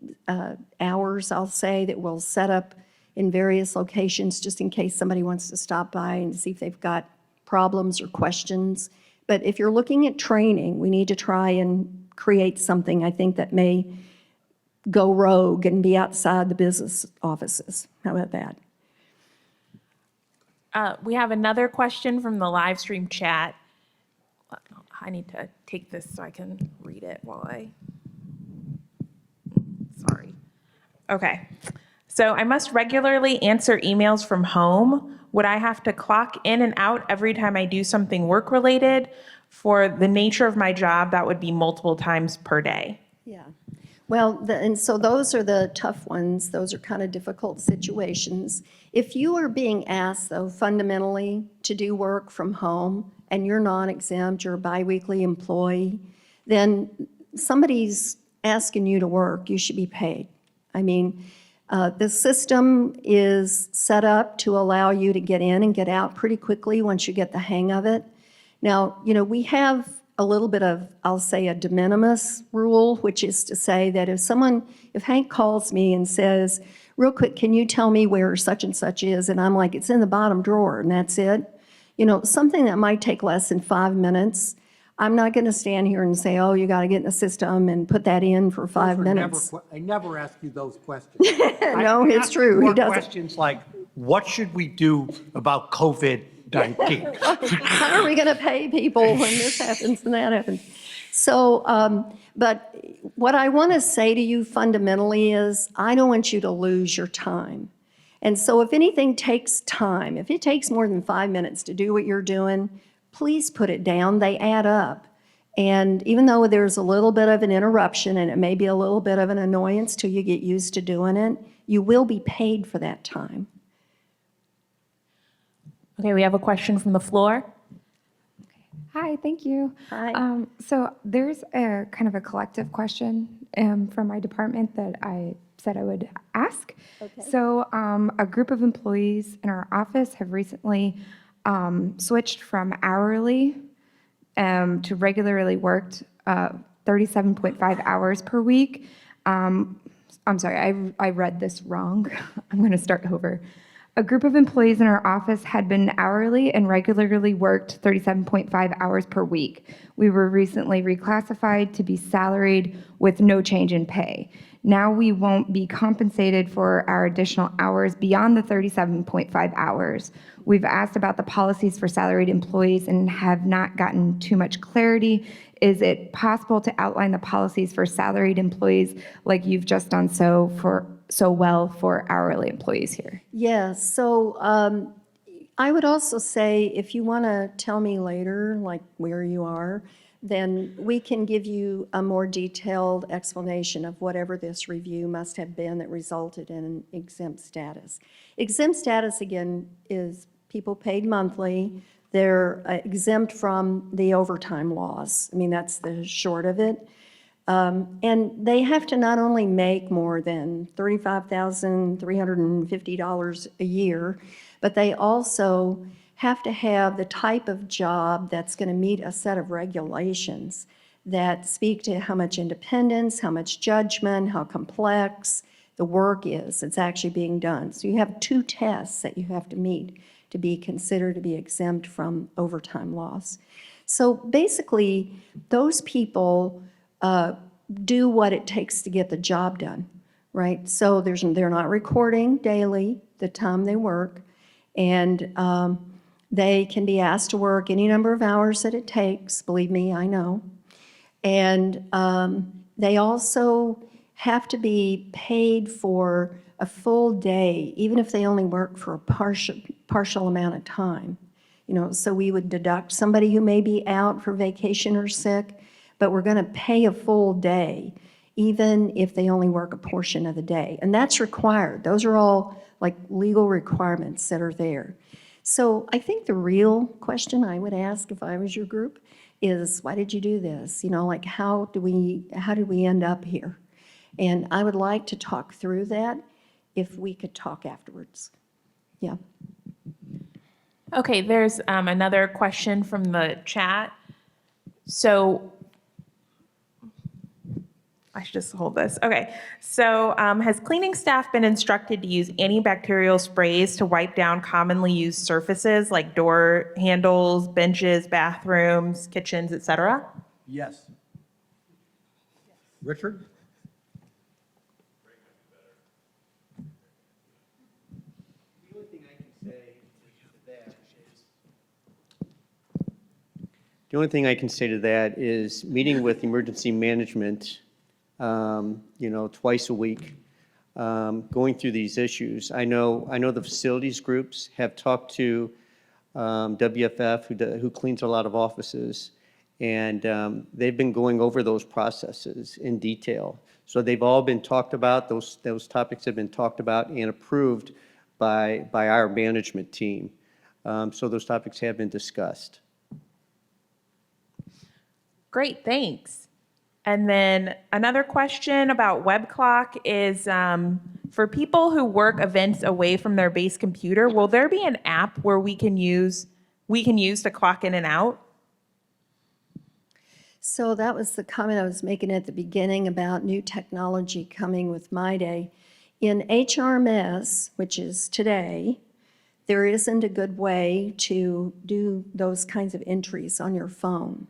hours, I'll say, that we'll set up in various locations just in case somebody wants to stop by and see if they've got problems or questions. But if you're looking at training, we need to try and create something, I think, that may go rogue and be outside the business offices. How about that? We have another question from the live stream chat. I need to take this so I can read it while sorry. Okay. So I must regularly answer emails from home. Would I have to clock in and out every time I do something work-related? For the nature of my job, that would be multiple times per day. Yeah. Well, and so those are the tough ones. Those are kind of difficult situations. If you are being asked, though, fundamentally to do work from home and you're non-exempt, you're a biweekly employee, then somebody's asking you to work, you should be paid. I mean, the system is set up to allow you to get in and get out pretty quickly once you get the hang of it. Now, you know, we have a little bit of, I'll say, a de minimis rule, which is to say that if Hank calls me and says, real quick, can you tell me where such and such is? And I'm like, it's in the bottom drawer, and that's it. You know, something that might take less than 5 minutes, I'm not going to stand here and say, oh, you got to get in the system and put that in for 5 minutes. I never ask you those questions. No, I it's ask true. He more doesn't. questions like, what should we do about COVID-19? How are we going to pay people when this happens and that happens? So, but what I want to say to you fundamentally is I don't want you to lose your time. And so if anything takes time, if it takes more than 5 minutes to do what you're doing, please put it down. They add up. And even though there's a little bit of an interruption and it may be a little bit of an annoyance till you get used to doing it, you will be paid for that time. Okay, we have a question from the floor. Hi, thank you. Hi. So there's a kind of a collective question from my department that I said I would ask. Okay. So a group of employees in our office have recently switched from hourly to regularly worked 37.5 hours per week. I'm sorry, I read this wrong. I'm going to start over. A group of employees in our office had been hourly and regularly worked 37.5 hours per week. We were recently reclassified to be salaried with no change in pay. Now we won't be compensated for our additional hours beyond the 37.5 hours. We've asked about the policies for salaried employees and have not gotten too much clarity. Is it possible to outline the policies for salaried employees like you've just done so well for hourly employees here? Yes, so I would also say if you want to tell me later, like where you are, then we can give you a more detailed explanation of whatever this review must have been that resulted in an exempt status. Exempt status, again, is people paid monthly. They're exempt from the overtime laws. I mean, that's the short of it. And they have to not only make more than $35,350 a year, but they also have to have the type of job that's going to meet a set of regulations that speak to how much independence, how much judgment, how complex the work is that's actually being done. So you have 2 tests that you have to meet to be considered to be exempt from overtime laws. So basically, those people do what it takes to get the job done, right? So they're not recording daily the time they work, and they can be asked to work any number of hours that it takes. Believe me, I know. And they also have to be paid for a full day, even if they only work for a partial amount of time. So we would deduct somebody who may be out for vacation or sick, but we're going to pay a full day, even if they only work a portion of the day. And that's required. Those are all like legal requirements that are there. So I think the real question I would ask if I was your group is, why did you do this? Like how did we end up here? And I would like to talk through that if we could talk afterwards. Yeah. Okay, there's another question from the chat. So I should just hold this. Okay, so has cleaning staff been instructed to use antibacterial sprays to wipe down commonly used surfaces like door handles, benches, bathrooms, kitchens, etc.? Yes. Richard? The only thing I can say to that is meeting with emergency management, twice a week, going through these issues. I know the facilities groups have talked to WFF, who cleans a lot of offices, and they've been going over those processes in detail. So they've all been talked about. Those topics have been talked about and approved by our management team. So those topics have been discussed. Great, thanks. And then another question about web clock is for people who work events away from their base computer, will there be an app where we can use to clock in and out? So that was the comment I was making at the beginning about new technology coming with my day. In HRMS, which is today, there isn't a good way to do those kinds of entries on your phone.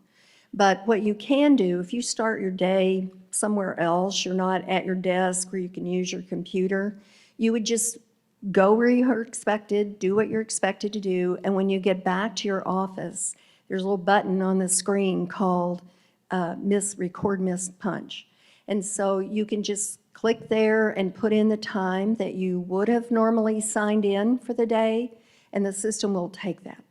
But what you can do, if you start your day somewhere else, you're not at your desk where you can use your computer, you would just go where you're expected, do what you're expected to do, and when you get back to your office, there's a little button on the screen called Record Missed Punch. And so you can just click there and put in the time that you would have normally signed in for the day, and the system will take that.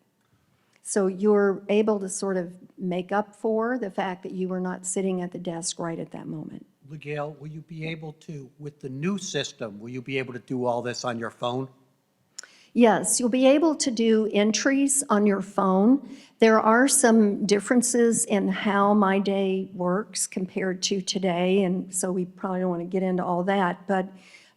So you're able to sort of make up for the fact that you were not sitting at the desk right at that moment. LaGail, will you be able to, with the new system, will you be able to do all this on your phone? Yes, you'll be able to do entries on your phone. There are some differences in how My Day works compared to today, and so we probably don't want to get into all that, but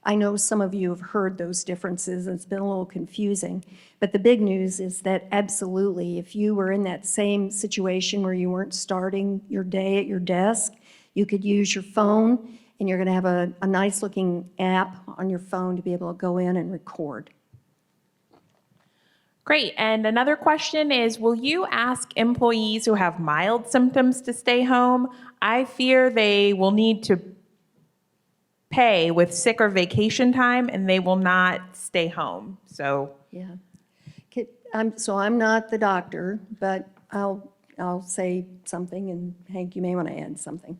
I know some of you have heard those differences, and it's been a little confusing. But the big news is that absolutely, if you were in that same situation where you weren't starting your day at your desk, you could use your phone, and you're going to have a nice-looking app on your phone to be able to go in and record. Great. And another question is, will you ask employees who have mild symptoms to stay home? I fear they will need to pay with sick or vacation time, and they will not stay home. So Yeah. I'm not the doctor, but I'll say something, and Hank, you may want to add something.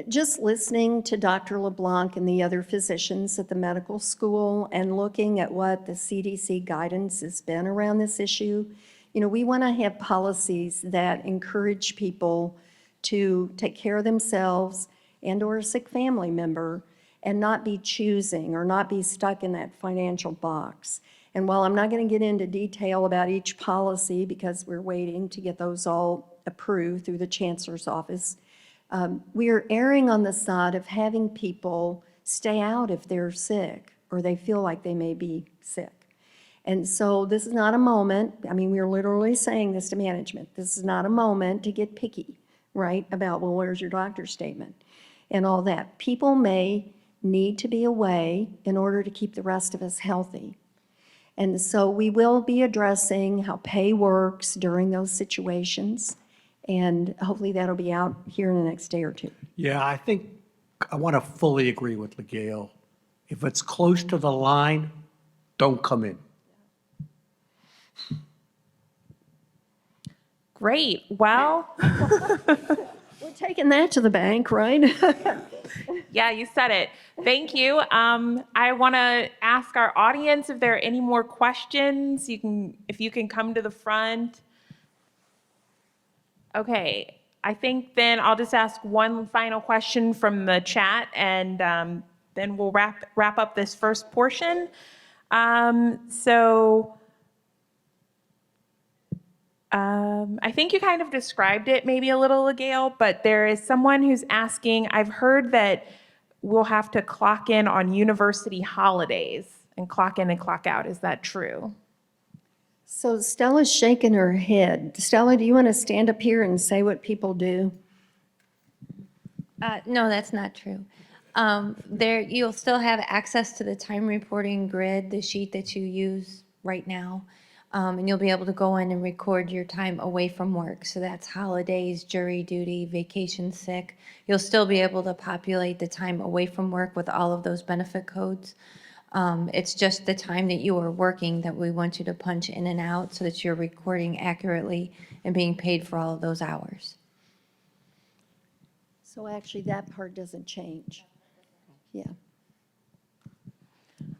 Just listening to Dr. LeBlanc and the other physicians at the medical school and looking at what the CDC guidance has been around this issue, we want to have policies that encourage people to take care of themselves and or a sick family member and not be choosing or not be stuck in that financial box. And while I'm not going to get into detail about each policy because we're waiting to get those all approved through the Chancellor's office, we are erring on the side of having people stay out if they're sick or they feel like they may be sick. And so this is not a moment, we're literally saying this to management, this is not a moment to get picky, right, about, well, where's your doctor's statement and all that. People may need to be away in order to keep the rest of us healthy. And so we will be addressing how pay works during those situations, and hopefully that'll be out here in the next day or two. Yeah, I think I want to fully agree with LaGail. If it's close to the line, don't come in. great. Well, We're taking that to the bank, right? Yeah, you said it. Thank you. I want to ask our audience if there are any more questions. If you can come to the front. Okay, I think then I'll just ask one final question from the chat, and then we'll wrap up this first portion. I think you kind of described it maybe a little, Gail, but there is someone who's asking, I've heard that we'll have to clock in on university holidays and clock in and clock out. Is that true? So Stella's shaking her head. Stella, do you want to stand up here and say what people do? No, that's not true. You'll still have access to the time reporting grid, the sheet that you use right now. And you'll be able to go in and record your time away from work. So that's holidays, jury duty, vacation sick. You'll still be able to populate the time away from work with all of those benefit codes. It's just the time that you are working that we want you to punch in and out so that you're recording accurately and being paid for all of those hours. So actually, that part doesn't change. Yeah.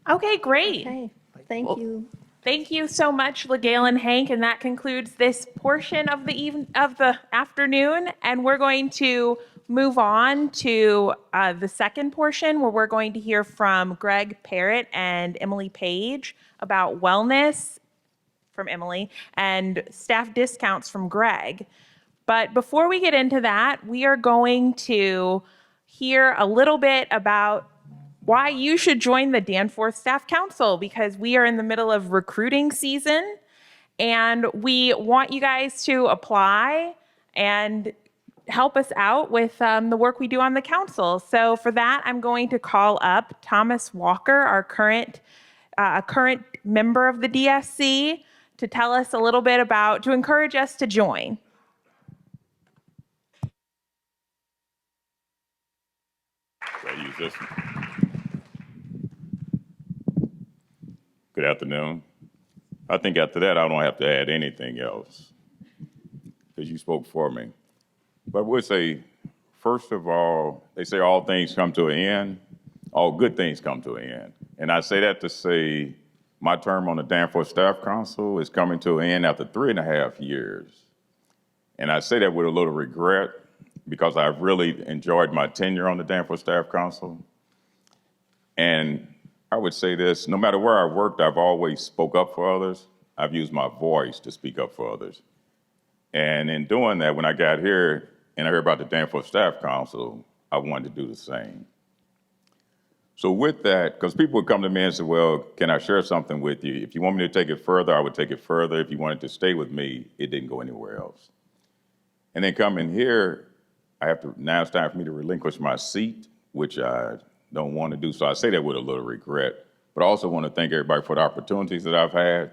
Okay, great. Okay, thank you. Thank you so much, LaGail and Hank, and that concludes this portion of the afternoon. And we're going to move on to the second portion, where we're going to hear from Greg Parrott and Emily Page about wellness from Emily and staff discounts from Greg. But before we get into that, we are going to hear a little bit about why you should join the Danforth Staff Council, because we are in the middle of recruiting season and we want you guys to apply and help us out with the work we do on the council. So for that, I'm going to call up Thomas Walker, our current member of the DSC, to tell us a little bit to encourage us to join. Should I use this one? Good afternoon. I think after that, I don't have to add anything else because you spoke for me. But I would say, first of all, they say all things come to an end. All good things come to an end. And I say that to say my term on the Danforth Staff Council is coming to an end after 3.5 years. And I say that with a little regret because I've really enjoyed my tenure on the Danforth Staff Council. And I would say this, no matter where I worked, I've always spoke up for others. I've used my voice to speak up for others. And in doing that, when I got here and I heard about the Danforth Staff Council, I wanted to do the same. So with that, because people would come to me and say, well, can I share something with you? If you want me to take it further, I would take it further. If you wanted to stay with me, it didn't go anywhere else. And then coming here, now it's time for me to relinquish my seat, which I don't want to do. So I say that with a little regret, but I also want to thank everybody for the opportunities that I've had.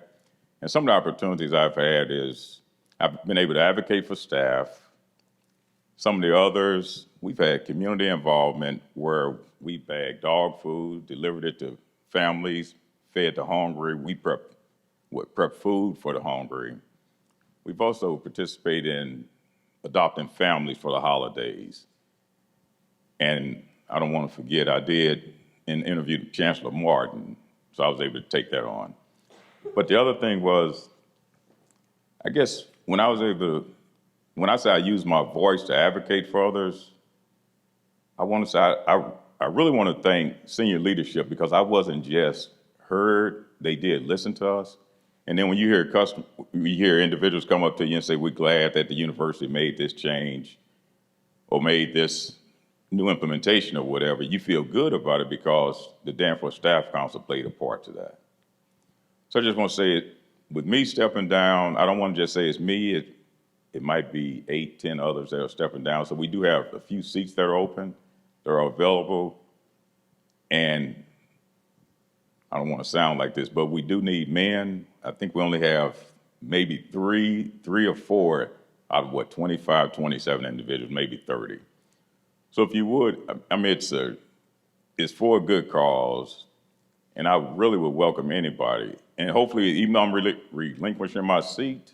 And some of the opportunities I've had is I've been able to advocate for staff. Some of the others, we've had community involvement where we bagged dog food, delivered it to families, fed the hungry. We prep food for the hungry. We've also participated in adopting families for the holidays. And I don't want to forget, I did interview Chancellor Martin, so I was able to take that on. But the other thing was, I guess when I say I use my voice to advocate for others, I want to say I really want to thank senior leadership because I wasn't just heard, they did listen to us. And then when you hear individuals come up to you and say, we're glad that the university made this change or made this new implementation or whatever, you feel good about it because the Danforth Staff Council played a part to that. So I just want to say, with me stepping down, I don't want to just say it's me. It might be 8, 10 others that are stepping down. So we do have a few seats that are open, that are available. And I don't want to sound like this, but we do need men. I think we only have maybe three or four out of 25, 27 individuals, maybe 30. So if you would, I mean, it's for a good cause, and I really would welcome anybody. And hopefully, even though I'm relinquishing my seat,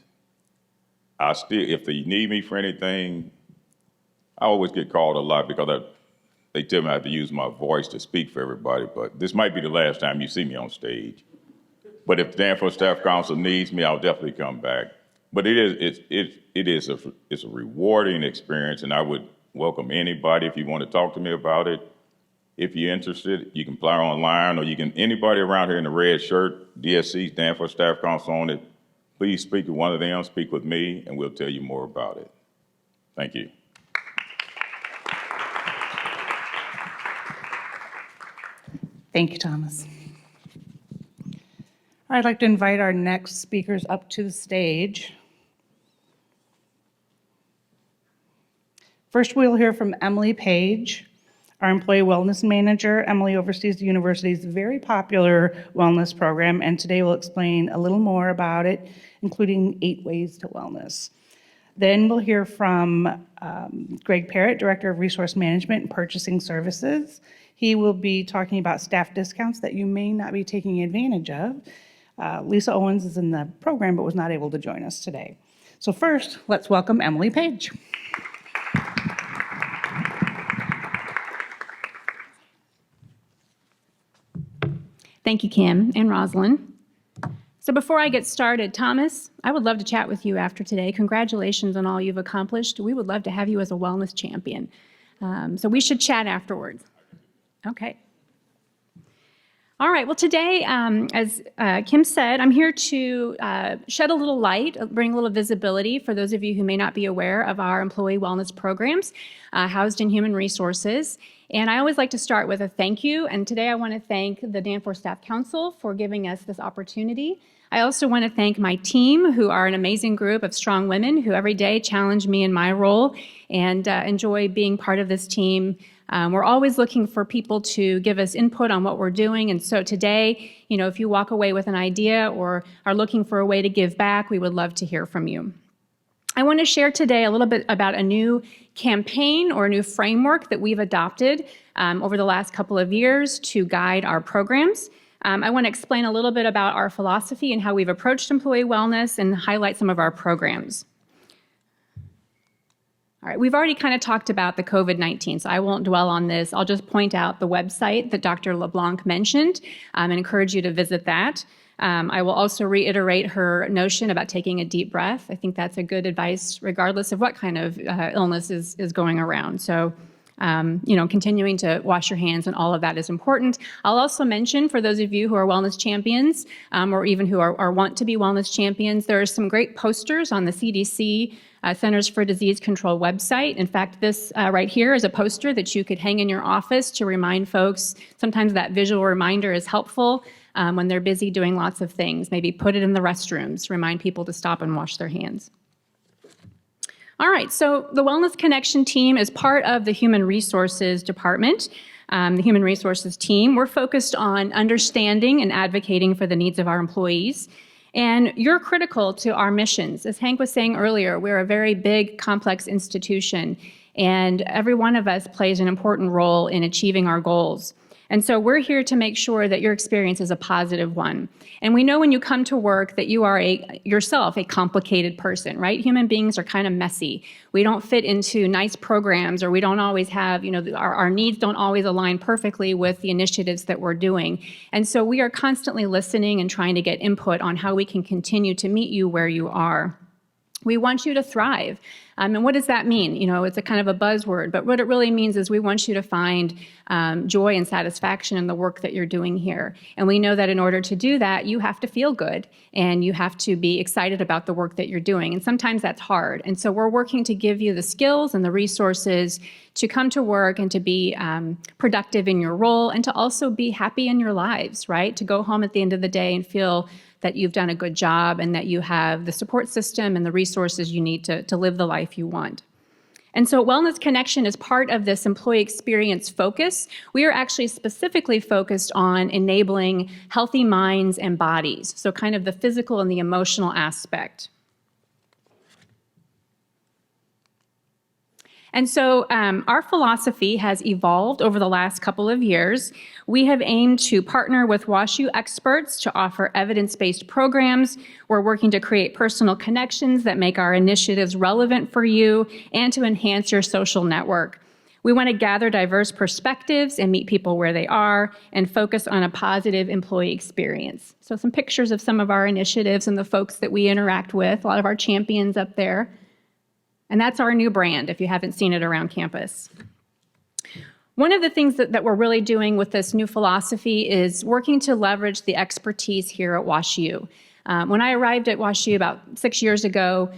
if they need me for anything, I always get called a lot because they tell me I have to use my voice to speak for everybody, but this might be the last time you see me on stage. But if the Danforth Staff Council needs me, I'll definitely come back. But it's a rewarding experience, and I would welcome anybody if you want to talk to me about it. If you're interested, you can apply online, or anybody around here in the red shirt, DSC, Danforth Staff Council on it, please speak with one of them, speak with me, and we'll tell you more about it. Thank you. Thank you, Thomas. I'd like to invite our next speakers up to the stage. First, we'll hear from Emily Page, our Employee Wellness Manager. Emily oversees the university's very popular wellness program, and today we'll explain a little more about it, including 8 ways to wellness. Then we'll hear from Greg Parrott, Director of Resource Management and Purchasing Services. He will be talking about staff discounts that you may not be taking advantage of. Lisa Owens is in the program but was not able to join us today. So first, let's welcome Emily Page. Thank you, Kim and Rosalind. So before I get started, Thomas, I would love to chat with you after today. Congratulations on all you've accomplished. We would love to have you as a wellness champion. So we should chat afterwards. Okay. All right, well today, as Kim said, I'm here to shed a little light, bring a little visibility for those of you who may not be aware of our employee wellness programs housed in Human Resources. And I always like to start with a thank you, and today I want to thank the Danforth Staff Council for giving us this opportunity. I also want to thank my team, who are an amazing group of strong women who every day challenge me in my role and enjoy being part of this team. We're always looking for people to give us input on what we're doing, and so today, if you walk away with an idea or are looking for a way to give back, we would love to hear from you. I want to share today a little bit about a new campaign or a new framework that we've adopted over the last couple of years to guide our programs. I want to explain a little bit about our philosophy and how we've approached employee wellness and highlight some of our programs. All right, we've already kind of talked about the COVID-19, so I won't dwell on this. I'll just point out the website that Dr. LeBlanc mentioned and encourage you to visit that. I will also reiterate her notion about taking a deep breath. I think that's a good advice regardless of what kind of illness is going around. So, continuing to wash your hands and all of that is important. I'll also mention for those of you who are wellness champions or even who are want to be wellness champions, there are some great posters on the CDC Centers for Disease Control website. In fact, this right here is a poster that you could hang in your office to remind folks. Sometimes that visual reminder is helpful when they're busy doing lots of things. Maybe put it in the restrooms, remind people to stop and wash their hands. All right, so the Wellness Connection team is part of the Human Resources Department, the Human Resources team. We're focused on understanding and advocating for the needs of our employees. And you're critical to our missions. As Hank was saying earlier, we're a very big, complex institution, and every one of us plays an important role in achieving our goals. And so we're here to make sure that your experience is a positive one. And we know when you come to work that you are yourself a complicated person, right? Human beings are kind of messy. We don't fit into nice programs, or we don't always have, our needs don't always align perfectly with the initiatives that we're doing. And so we are constantly listening and trying to get input on how we can continue to meet you where you are. We want you to thrive. And what does that mean? It's a kind of a buzzword, but what it really means is we want you to find joy and satisfaction in the work that you're doing here. And we know that in order to do that, you have to feel good and you have to be excited about the work that you're doing. And sometimes that's hard. And so we're working to give you the skills and the resources to come to work and to be productive in your role and to also be happy in your lives, right? To go home at the end of the day and feel that you've done a good job and that you have the support system and the resources you need to live the life you want. And so Wellness Connection is part of this employee experience focus. We are actually specifically focused on enabling healthy minds and bodies, so kind of the physical and the emotional aspect. And so our philosophy has evolved over the last couple of years. We have aimed to partner with WashU experts to offer evidence-based programs. We're working to create personal connections that make our initiatives relevant for you and to enhance your social network. We want to gather diverse perspectives and meet people where they are and focus on a positive employee experience. So some pictures of some of our initiatives and the folks that we interact with, a lot of our champions up there. And that's our new brand, if you haven't seen it around campus. One of the things that we're really doing with this new philosophy is working to leverage the expertise here at WashU. When I arrived at WashU about 6 years ago,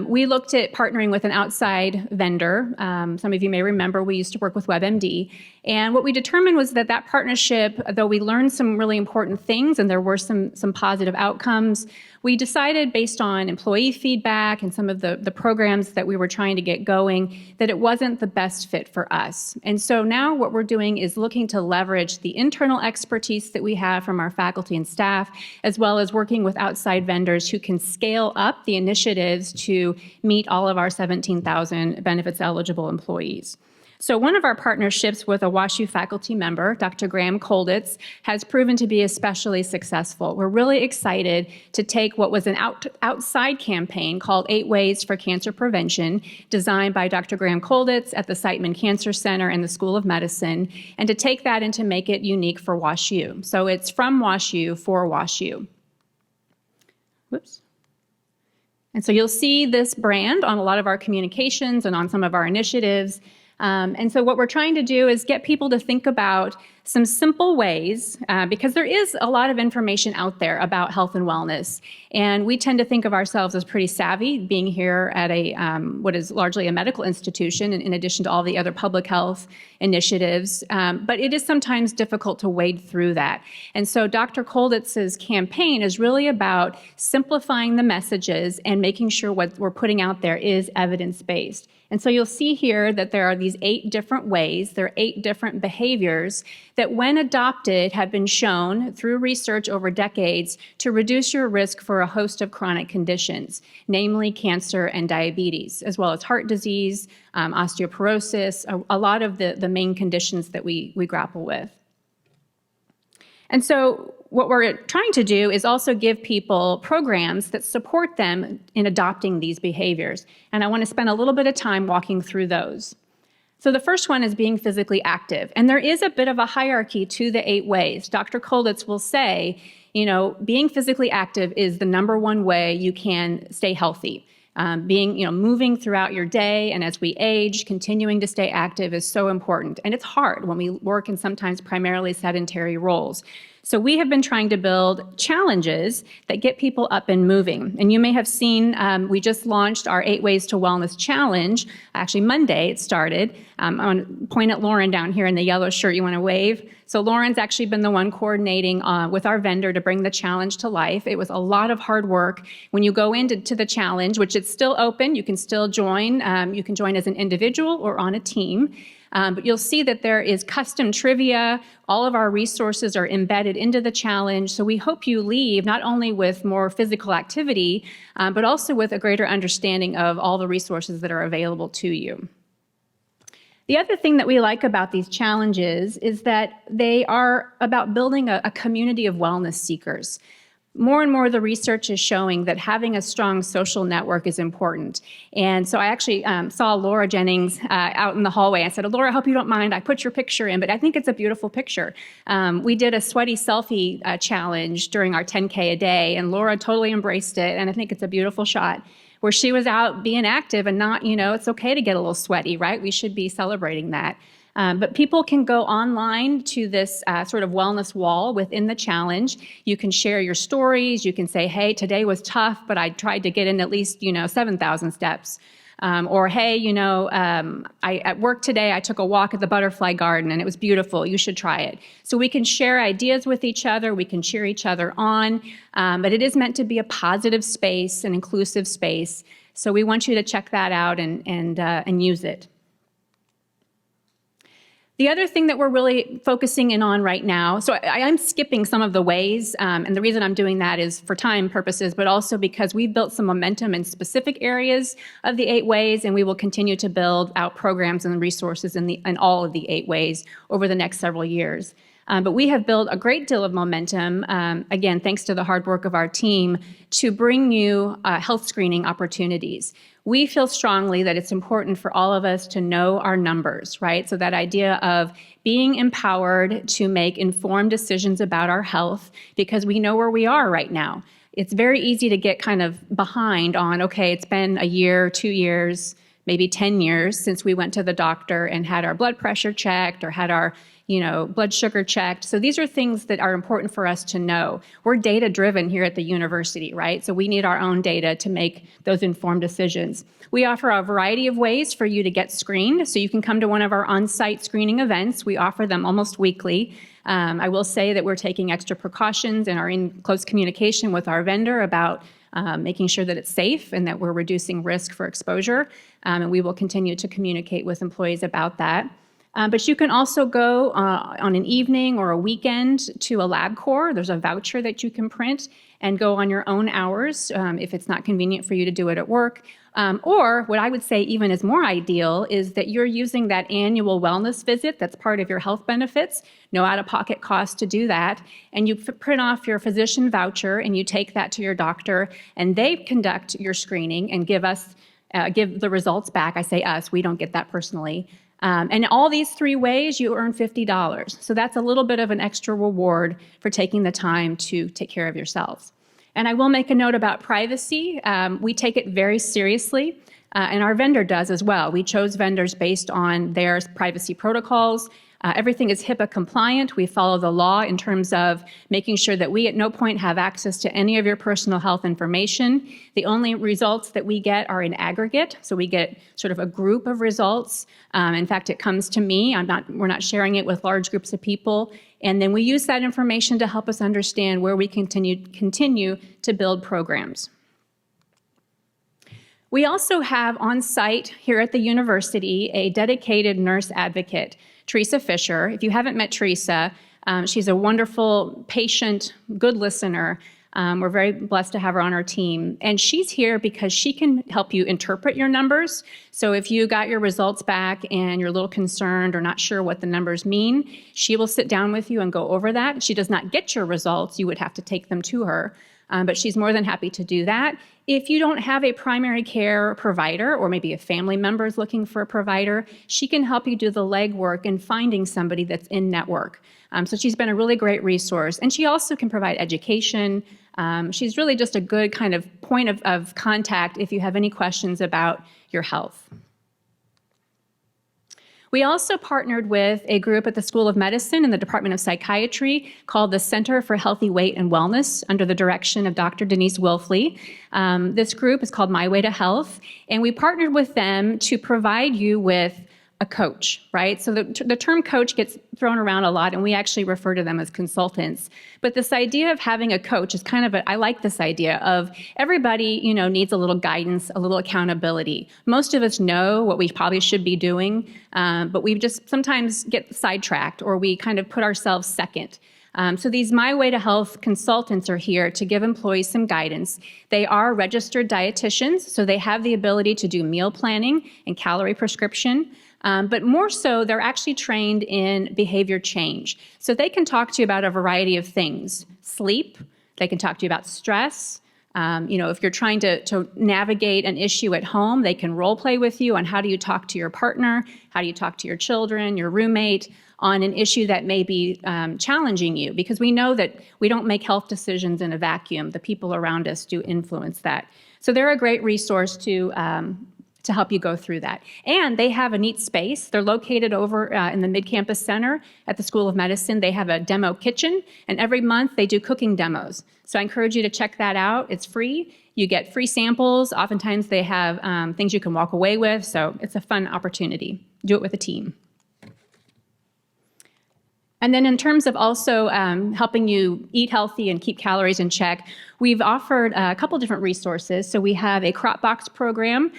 we looked at partnering with an outside vendor. Some of you may remember we used to work with WebMD. And what we determined was that that partnership, though we learned some really important things and there were some positive outcomes, we decided based on employee feedback and some of the programs that we were trying to get going that it wasn't the best fit for us. And so now what we're doing is looking to leverage the internal expertise that we have from our faculty and staff, as well as working with outside vendors who can scale up the initiatives to meet all of our 17,000 benefits eligible employees. So one of our partnerships with a WashU faculty member, Dr. Graham Kolditz, has proven to be especially successful. We're really excited to take what was an outside campaign called 8 Ways for Cancer Prevention, designed by Dr. Graham Kolditz at the Siteman Cancer Center and the School of Medicine, and to take that and to make it unique for WashU. So it's from WashU for WashU. Whoops. And so you'll see this brand on a lot of our communications and on some of our initiatives. And so what we're trying to do is get people to think about some simple ways, because there is a lot of information out there about health and wellness. And we tend to think of ourselves as pretty savvy, being here at a what is largely a medical institution, in addition to all the other public health initiatives. But it is sometimes difficult to wade through that. And so Dr. Kolditz's campaign is really about simplifying the messages and making sure what we're putting out there is evidence-based. And so you'll see here that there are these 8 different ways, there are 8 different behaviors that when adopted have been shown through research over decades to reduce your risk for a host of chronic conditions, namely cancer and diabetes, as well as heart disease, osteoporosis, a lot of the main conditions that we grapple with. And so what we're trying to do is also give people programs that support them in adopting these behaviors. And I want to spend a little bit of time walking through those. So the first one is being physically active. And there is a bit of a hierarchy to the 8 ways. Dr. Kolditz will say, you know, being physically active is the #1 way you can stay healthy. Moving throughout your day, and as we age, continuing to stay active is so important. And it's hard when we work in sometimes primarily sedentary roles. So we have been trying to build challenges that get people up and moving. And you may have seen, we just launched our 8 Ways to Wellness Challenge. Actually, Monday it started. I want to point at Lauren down here in the yellow shirt. You want to wave? So Lauren's actually been the one coordinating with our vendor to bring the challenge to life. It was a lot of hard work. When you go into the challenge, which it's still open, you can still join. You can join as an individual or on a team. But you'll see that there is custom trivia. All of our resources are embedded into the challenge. So we hope you leave not only with more physical activity, but also with a greater understanding of all the resources that are available to you. The other thing that we like about these challenges is that they are about building a community of wellness seekers. More and more the research is showing that having a strong social network is important. And so I actually saw Laura Jennings out in the hallway. I said, Laura, I hope you don't mind. I put your picture in, but I think it's a beautiful picture. We did a sweaty selfie challenge during our 10K a day, and Laura totally embraced it, and I think it's a beautiful shot where she was out being active and not, it's okay to get a little sweaty, right? We should be celebrating that. But people can go online to this sort of wellness wall within the challenge. You can share your stories. You can say, hey, today was tough, but I tried to get in at least, 7,000 steps. Or, hey, at work today, I took a walk at the butterfly garden and it was beautiful. You should try it. So we can share ideas with each other. We can cheer each other on. But it is meant to be a positive space, an inclusive space. So we want you to check that out and use it. The other thing that we're really focusing in on right now, so I'm skipping some of the ways, and the reason I'm doing that is for time purposes, but also because we've built some momentum in specific areas of the 8 ways, and we will continue to build out programs and resources in all of the 8 ways over the next several years. But we have built a great deal of momentum, again, thanks to the hard work of our team, to bring you health screening opportunities. We feel strongly that it's important for all of us to know our numbers, right? So that idea of being empowered to make informed decisions about our health because we know where we are right now. It's very easy to get kind of behind on, okay, it's been a year, 2 years, maybe 10 years since we went to the doctor and had our blood pressure checked or had our blood sugar checked. So these are things that are important for us to know. We're data driven here at the university, right? So we need our own data to make those informed decisions. We offer a variety of ways for you to get screened. So you can come to one of our on-site screening events. We offer them almost weekly. I will say that we're taking extra precautions and are in close communication with our vendor about making sure that it's safe and that we're reducing risk for exposure. And we will continue to communicate with employees about that. But you can also go on an evening or a weekend to a LabCorp. There's a voucher that you can print and go on your own hours if it's not convenient for you to do it at work. Or what I would say even is more ideal is that you're using that annual wellness visit that's part of your health benefits, no out-of-pocket cost to do that, and you print off your physician voucher and you take that to your doctor and they conduct your screening and give the results back. I say us, we don't get that personally. And all these 3 ways, you earn $50. So that's a little bit of an extra reward for taking the time to take care of yourselves. And I will make a note about privacy. We take it very seriously, and our vendor does as well. We chose vendors based on their privacy protocols. Everything is HIPAA compliant. We follow the law in terms of making sure that we at no point have access to any of your personal health information. The only results that we get are in aggregate, so we get sort of a group of results. In fact, it comes to me. We're not sharing it with large groups of people. And then we use that information to help us understand where we continue to build programs. We also have on site here at the university a dedicated nurse advocate, Teresa Fisher. If you haven't met Teresa, she's a wonderful, patient, good listener. We're very blessed to have her on our team. And she's here because she can help you interpret your numbers. So if you got your results back and you're a little concerned or not sure what the numbers mean, she will sit down with you and go over that. She does not get your results. You would have to take them to her. But she's more than happy to do that. If you don't have a primary care provider, or maybe a family member is looking for a provider, she can help you do the legwork in finding somebody that's in network. So she's been a really great resource. And she also can provide education. She's really just a good kind of point of contact if you have any questions about your health. We also partnered with a group at the School of Medicine and the Department of Psychiatry called the Center for Healthy Weight and Wellness under the direction of Dr. Denise Wilfley. This group is called My Way to Health, and we partnered with them to provide you with a coach, right? So the term coach gets thrown around a lot, and we actually refer to them as consultants. But this idea of having a coach is kind of I like this idea of everybody, needs a little guidance, a little accountability. Most of us know what we probably should be doing, but we just sometimes get sidetracked or we kind of put ourselves second. So these My Way to Health consultants are here to give employees some guidance. They are registered dietitians, so they have the ability to do meal planning and calorie prescription. But more so, they're actually trained in behavior change. So they can talk to you about a variety of things. Sleep, they can talk to you about stress. If you're trying to navigate an issue at home, they can role play with you on how do you talk to your partner, how do you talk to your children, your roommate, on an issue that may be challenging you. Because we know that we don't make health decisions in a vacuum. The people around us do influence that. So they're a great resource to help you go through that. And they have a neat space. They're located over in the Mid-Campus Center at the School of Medicine. They have a demo kitchen, and every month they do cooking demos. So I encourage you to check that out. It's free. You get free samples. Oftentimes they have things you can walk away with, so it's a fun opportunity. Do it with a team. And then in terms of also helping you eat healthy and keep calories in check, we've offered a couple different resources. So we have a crop box program,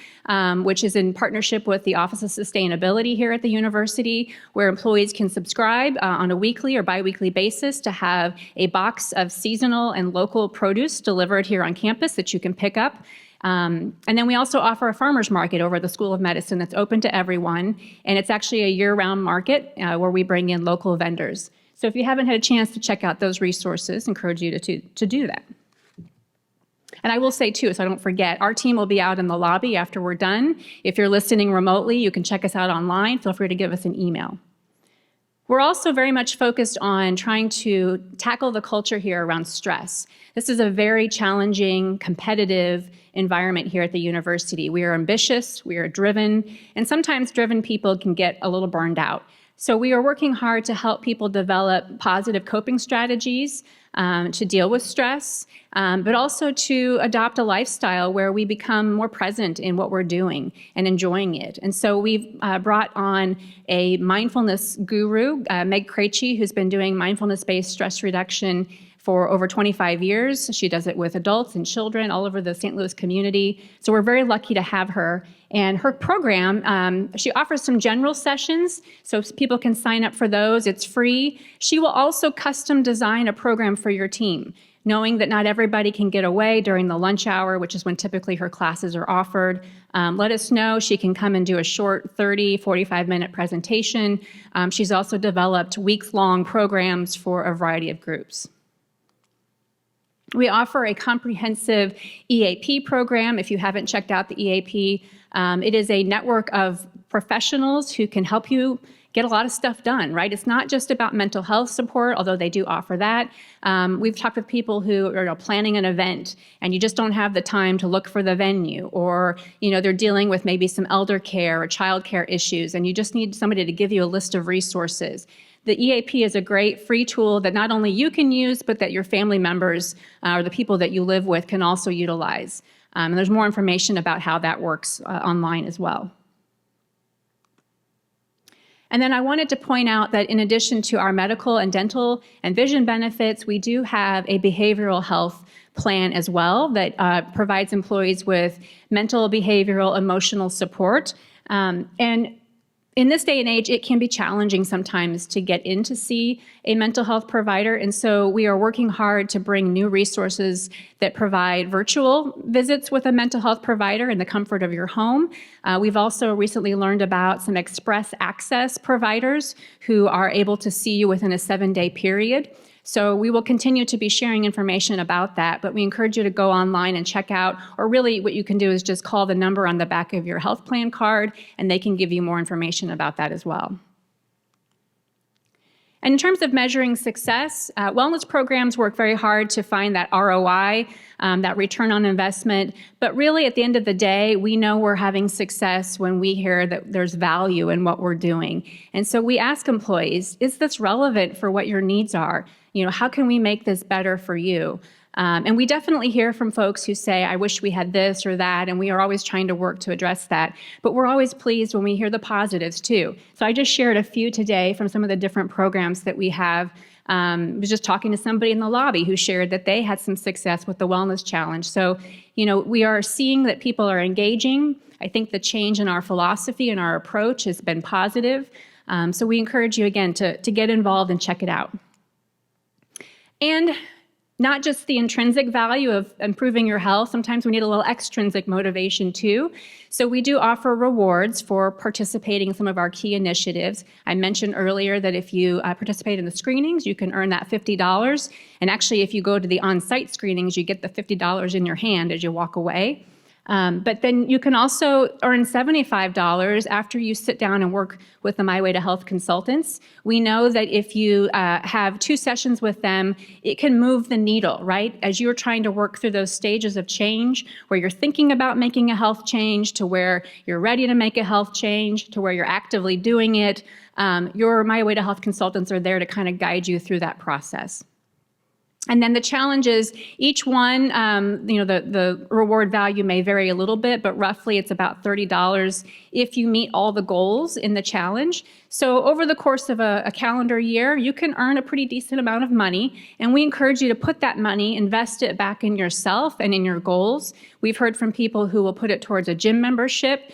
which is in partnership with the Office of Sustainability here at the university, where employees can subscribe on a weekly or biweekly basis to have a box of seasonal and local produce delivered here on campus that you can pick up. And then we also offer a farmer's market over at the School of Medicine that's open to everyone. And it's actually a year-round market where we bring in local vendors. So if you haven't had a chance to check out those resources, I encourage you to do that. And I will say too, so I don't forget, our team will be out in the lobby after we're done. If you're listening remotely, you can check us out online. Feel free to give us an email. We're also very much focused on trying to tackle the culture here around stress. This is a very challenging, competitive environment here at the university. We are ambitious, we are driven, and sometimes driven people can get a little burned out. So we are working hard to help people develop positive coping strategies to deal with stress, but also to adopt a lifestyle where we become more present in what we're doing and enjoying it. And so we've brought on a mindfulness guru, Meg Krejci, who's been doing mindfulness-based stress reduction for over 25 years. She does it with adults and children all over the St. Louis community. So we're very lucky to have her. And her program, she offers some general sessions, so people can sign up for those. It's free. She will also custom design a program for your team, knowing that not everybody can get away during the lunch hour, which is when typically her classes are offered. Let us know. She can come and do a short 30, 45-minute presentation. She's also developed week-long programs for a variety of groups. We offer a comprehensive EAP program. If you haven't checked out the EAP, it is a network of professionals who can help you get a lot of stuff done, right? It's not just about mental health support, although they do offer that. We've talked with people who are planning an event and you just don't have the time to look for the venue, or they're dealing with maybe some elder care or child care issues and you just need somebody to give you a list of resources. The EAP is a great free tool that not only you can use, but that your family members or the people that you live with can also utilize. And there's more information about how that works online as well. And then I wanted to point out that in addition to our medical and dental and vision benefits, we do have a behavioral health plan as well that provides employees with mental, behavioral, emotional support. And in this day and age, it can be challenging sometimes to get in to see a mental health provider. And so we are working hard to bring new resources that provide virtual visits with a mental health provider in the comfort of your home. We've also recently learned about some express access providers who are able to see you within a 7-day period. So we will continue to be sharing information about that, but we encourage you to go online and check out, or really what you can do is just call the number on the back of your health plan card, and they can give you more information about that as well. And in terms of measuring success, wellness programs work very hard to find that ROI, that return on investment. But really, at the end of the day, we know we're having success when we hear that there's value in what we're doing. And so we ask employees, is this relevant for what your needs are? How can we make this better for you? And we definitely hear from folks who say, I wish we had this or that, and we are always trying to work to address that. But we're always pleased when we hear the positives too. So I just shared a few today from some of the different programs that we have. I was just talking to somebody in the lobby who shared that they had some success with the Wellness Challenge. So, we are seeing that people are engaging. I think the change in our philosophy and our approach has been positive. So we encourage you again to get involved and check it out. And not just the intrinsic value of improving your health, sometimes we need a little extrinsic motivation too. So we do offer rewards for participating in some of our key initiatives. I mentioned earlier that if you participate in the screenings, you can earn that $50. And actually, if you go to the on-site screenings, you get the $50 in your hand as you walk away. But then you can also earn $75 after you sit down and work with the My Way to Health consultants. We know that if you have 2 sessions with them, it can move the needle, right? As you're trying to work through those stages of change, where you're thinking about making a health change, to where you're ready to make a health change, to where you're actively doing it, your My Way to Health consultants are there to kind of guide you through that process. And then the challenges, each one, the reward value may vary a little bit, but roughly it's about $30 if you meet all the goals in the challenge. So over the course of a calendar year, you can earn a pretty decent amount of money. And we encourage you to put that money, invest it back in yourself and in your goals. We've heard from people who will put it towards a gym membership,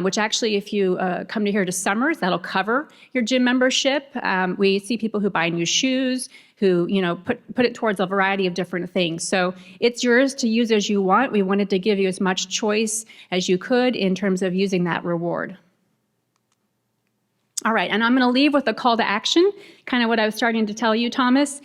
which actually, if you come to here to Summers, that'll cover your gym membership. We see people who buy new shoes, who put it towards a variety of different things. So it's yours to use as you want. We wanted to give you as much choice as you could in terms of using that reward. All right, and I'm going to leave with a call to action, kind of what I was starting to tell you, Thomas.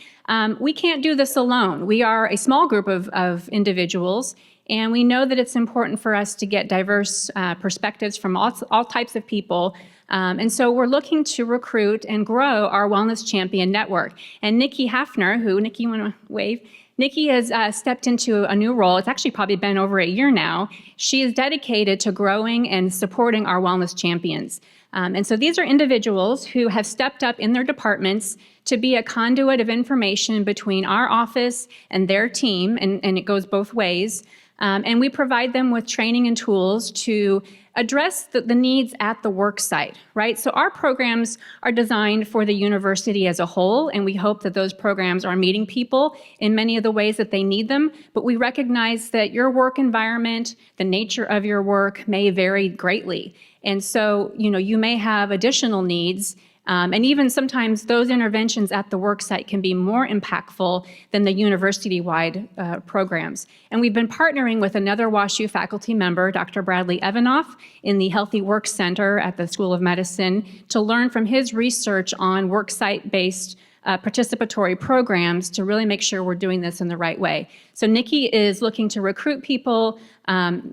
We can't do this alone. We are a small group of individuals, and we know that it's important for us to get diverse perspectives from all types of people. And so we're looking to recruit and grow our Wellness Champion Network. And Nikki Hafner, Nikki, you want to wave? Nikki has stepped into a new role. It's actually probably been over a year now. She is dedicated to growing and supporting our Wellness Champions. And so these are individuals who have stepped up in their departments to be a conduit of information between our office and their team, and it goes both ways. And we provide them with training and tools to address the needs at the work site, right? So our programs are designed for the university as a whole, and we hope that those programs are meeting people in many of the ways that they need them. But we recognize that your work environment, the nature of your work may vary greatly. And so, you may have additional needs. And even sometimes those interventions at the work site can be more impactful than the university-wide programs. And we've been partnering with another WashU faculty member, Dr. Bradley Evanoff, in the Healthy Work Center at the School of Medicine to learn from his research on work site-based participatory programs to really make sure we're doing this in the right way. So Nikki is looking to recruit people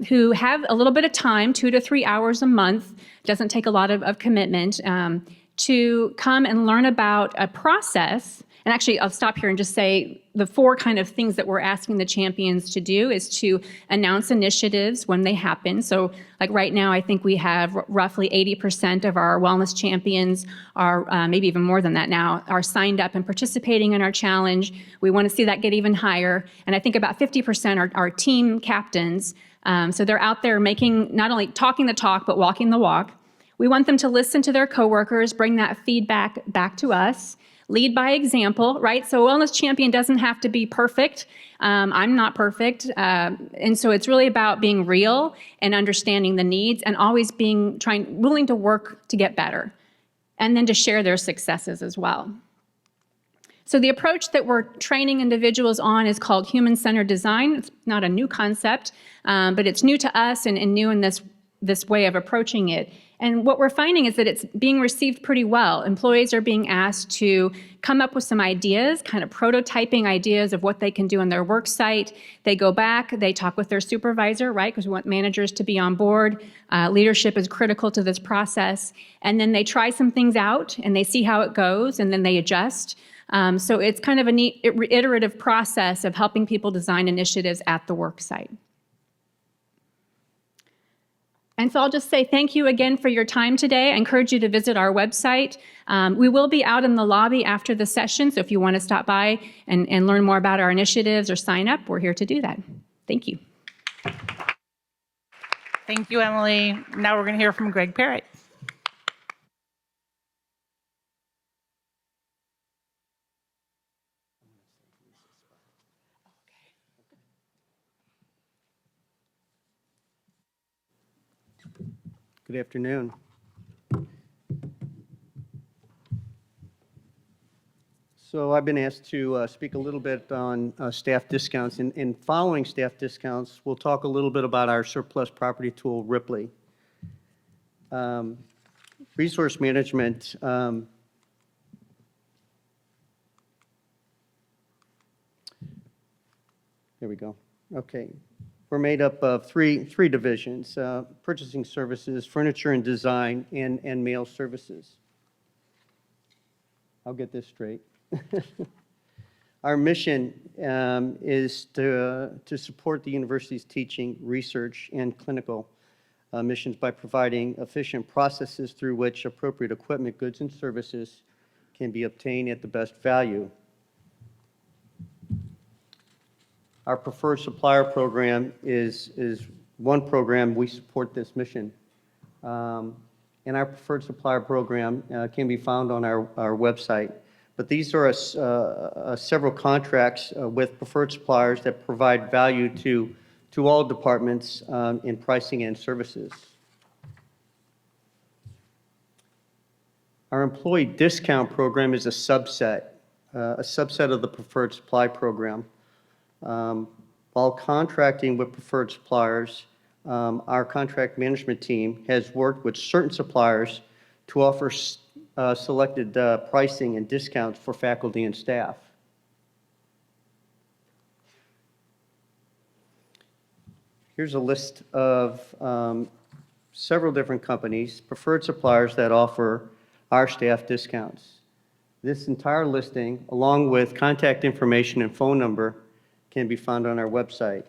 who have a little bit of time, 2 to 3 hours a month, doesn't take a lot of commitment, to come and learn about a process. And actually, I'll stop here and just say the 4 kind of things that we're asking the champions to do is to announce initiatives when they happen. So like right now, I think we have roughly 80% of our wellness champions are, maybe even more than that now, are signed up and participating in our challenge. We want to see that get even higher. And I think about 50% are team captains. So they're out there making, not only talking the talk, but walking the walk. We want them to listen to their coworkers, bring that feedback back to us, lead by example, right? So a wellness champion doesn't have to be perfect. I'm not perfect. And so it's really about being real and understanding the needs and always willing to work to get better and then to share their successes as well. So the approach that we're training individuals on is called human-centered design. It's not a new concept, but it's new to us and new in this way of approaching it. And what we're finding is that it's being received pretty well. Employees are being asked to come up with some ideas, kind of prototyping ideas of what they can do on their work site. They go back, they talk with their supervisor, right? Because we want managers to be on board. Leadership is critical to this process. And then they try some things out and they see how it goes and then they adjust. So it's kind of a neat iterative process of helping people design initiatives at the work site. And so I'll just say thank you again for your time today. I encourage you to visit our website. We will be out in the lobby after the session, so if you want to stop by and learn more about our initiatives or sign up, we're here to do that. Thank you. Thank you, Emily. Now we're going to hear from Greg Parrott. Good afternoon. So I've been asked to speak a little bit on staff discounts. And following staff discounts, we'll talk a little bit about our surplus property tool, Ripley. Resource management. There we go. Okay. We're made up of three divisions, purchasing services, furniture and design, and mail services. I'll get this straight. Our mission is to support the university's teaching, research, and clinical missions by providing efficient processes through which appropriate equipment, goods, and services can be obtained at the best value. Our preferred supplier program is one program we support this mission. And our preferred supplier program can be found on our website. But these are several contracts with preferred suppliers that provide value to all departments in pricing and services. Our employee discount program is a subset of the preferred supply program. While contracting with preferred suppliers, our contract management team has worked with certain suppliers to offer selected pricing and discounts for faculty and staff. Here's a list of several different companies, preferred suppliers that offer our staff discounts. This entire listing, along with contact information and phone number, can be found on our website.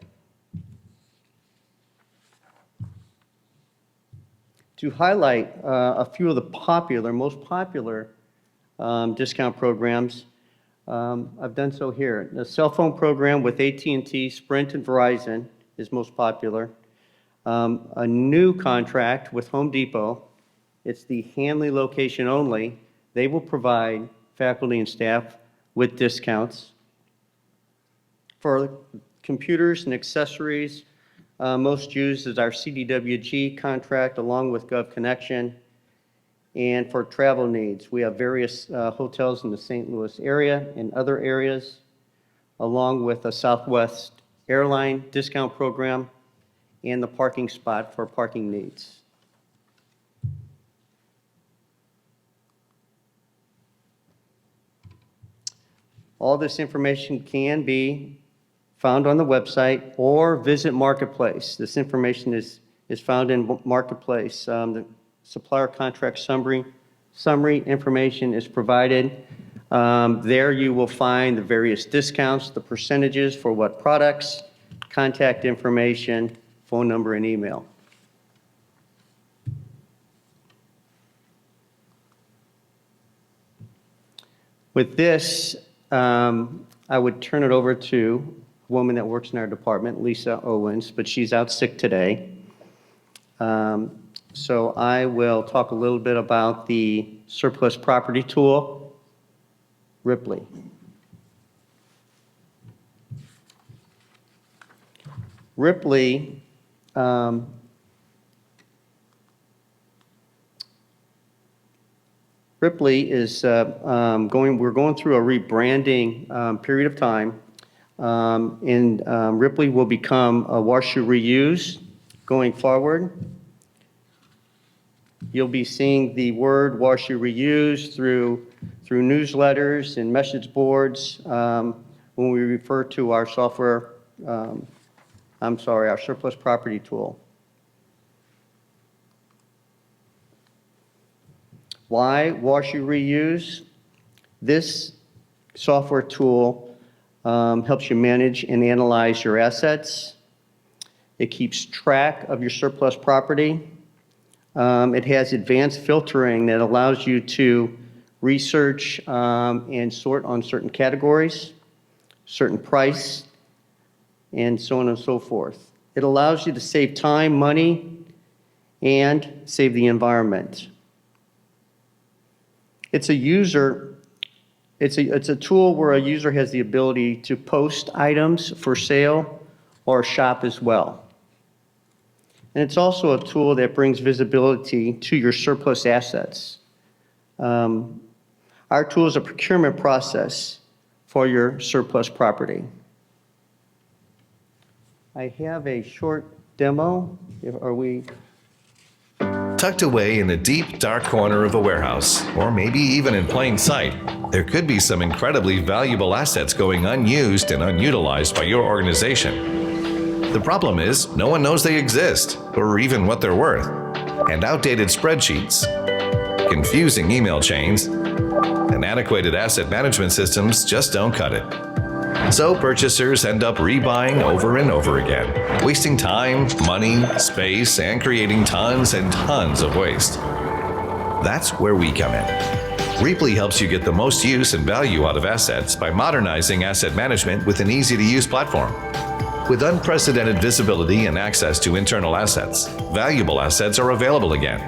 To highlight a few of the most popular discount programs, I've done so here. The cell phone program with AT&T, Sprint, and Verizon is most popular. A new contract with Home Depot. It's the Hanley location only. They will provide faculty and staff with discounts. For computers and accessories, most used is our CDWG contract along with GovConnection. And for travel needs, we have various hotels in the St. Louis area and other areas, along with a Southwest airline discount program and the parking spot for parking needs. All this information can be found on the website or visit Marketplace. This information is found in Marketplace. The supplier contract summary information is provided. There you will find the various discounts, the percentages for what products, contact information, phone number, and email. With this, I would turn it over to a woman that works in our department, Lisa Owens, but she's out sick today. So I will talk a little bit about the surplus property tool, Ripley. Ripley is we're going through a rebranding period of time, and Ripley will become a wash you reuse going forward. You'll be seeing the word wash you reuse through newsletters and message boards when we refer to our software, our surplus property tool. Why wash you reuse? This software tool helps you manage and analyze your assets. It keeps track of your surplus property. It has advanced filtering that allows you to research and sort on certain categories, certain price, and so on and so forth. It allows you to save time, money, and save the environment. It's a tool where a user has the ability to post items for sale or shop as well. And it's also a tool that brings visibility to your surplus assets. Our tool is a procurement process for your surplus property. I have a short demo. Are we? Tucked away in a deep, dark corner of a warehouse, or maybe even in plain sight, there could be some incredibly valuable assets going unused and unutilized by your organization. The problem is, no one knows they exist, or even what they're worth. And outdated spreadsheets, confusing email chains, and antiquated asset management systems just don't cut it. So purchasers end up rebuying over and over again, wasting time, money, space, and creating tons and tons of waste. That's where we come in. Reaply helps you get the most use and value out of assets by modernizing asset management with an easy-to-use platform. With unprecedented visibility and access to internal assets, valuable assets are available again.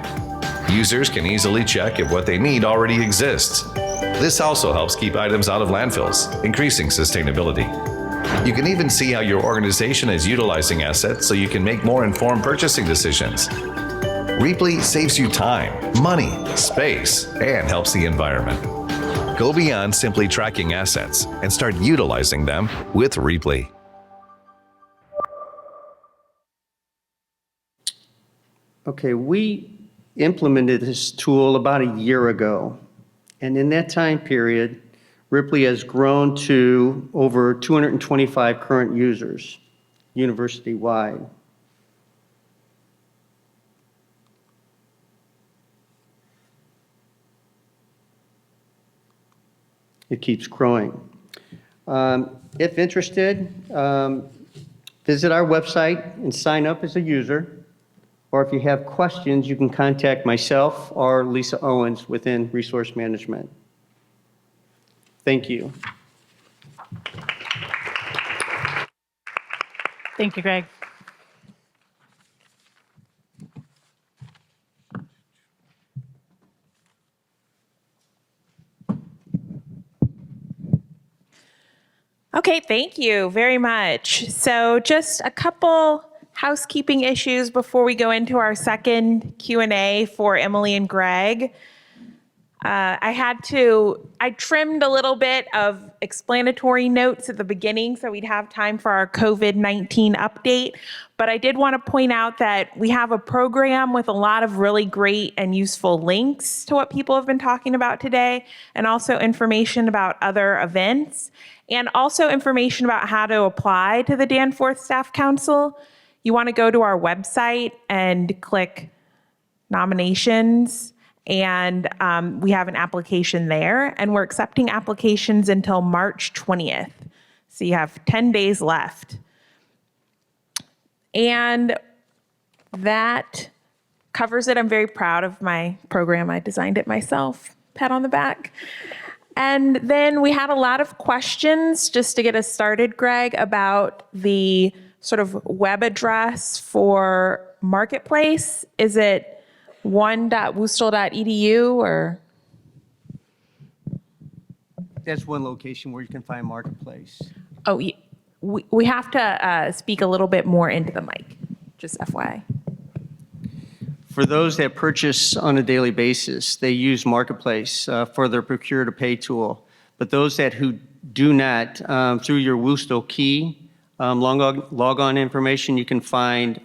Users can easily check if what they need already exists. This also helps keep items out of landfills, increasing sustainability. You can even see how your organization is utilizing assets so you can make more informed purchasing decisions. Reaply saves you time, money, space, and helps the environment. Go beyond simply tracking assets and start utilizing them with Reaply. Okay, we implemented this tool about a year ago. And in that time period, Ripley has grown to over 225 current users, university-wide. It keeps growing. If interested, visit our website and sign up as a user. Or if you have questions, you can contact myself or Lisa Owens within Resource Management. Thank you. Thank you, Greg. Okay, thank you very much. So just a couple housekeeping issues before we go into our second Q&A for Emily and Greg. I trimmed a little bit of explanatory notes at the beginning so we'd have time for our COVID-19 update. But I did want to point out that we have a program with a lot of really great and useful links to what people have been talking about today, and also information about other events, and also information about how to apply to the Danforth Staff Council. You want to go to our website and click nominations, and we have an application there, and we're accepting applications until March 20th. So you have 10 days left. And that covers it. I'm very proud of my program. I designed it myself. Pat on the back. And then we had a lot of questions, just to get us started, Greg, about the sort of web address for Marketplace. Is it one.woostel.edu or? That's one location where you can find Marketplace. Oh, we have to speak a little bit more into the mic, just FYI. For those that purchase on a daily basis, they use Marketplace for their procure-to-pay tool. But those who do not, through your Woostel key, log-on information, you can find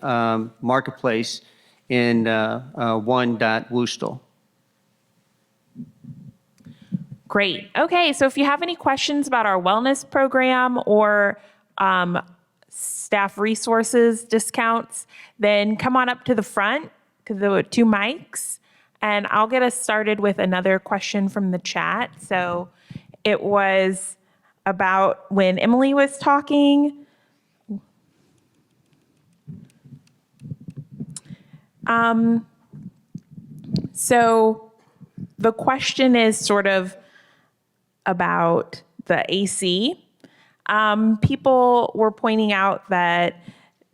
Marketplace in one.woostel. Great. Okay, so if you have any questions about our wellness program or staff resources discounts, then come on up to the front to the two mics, and I'll get us started with another question from the chat. So it was about when Emily was talking. So the question is sort of about the AC. People were pointing out that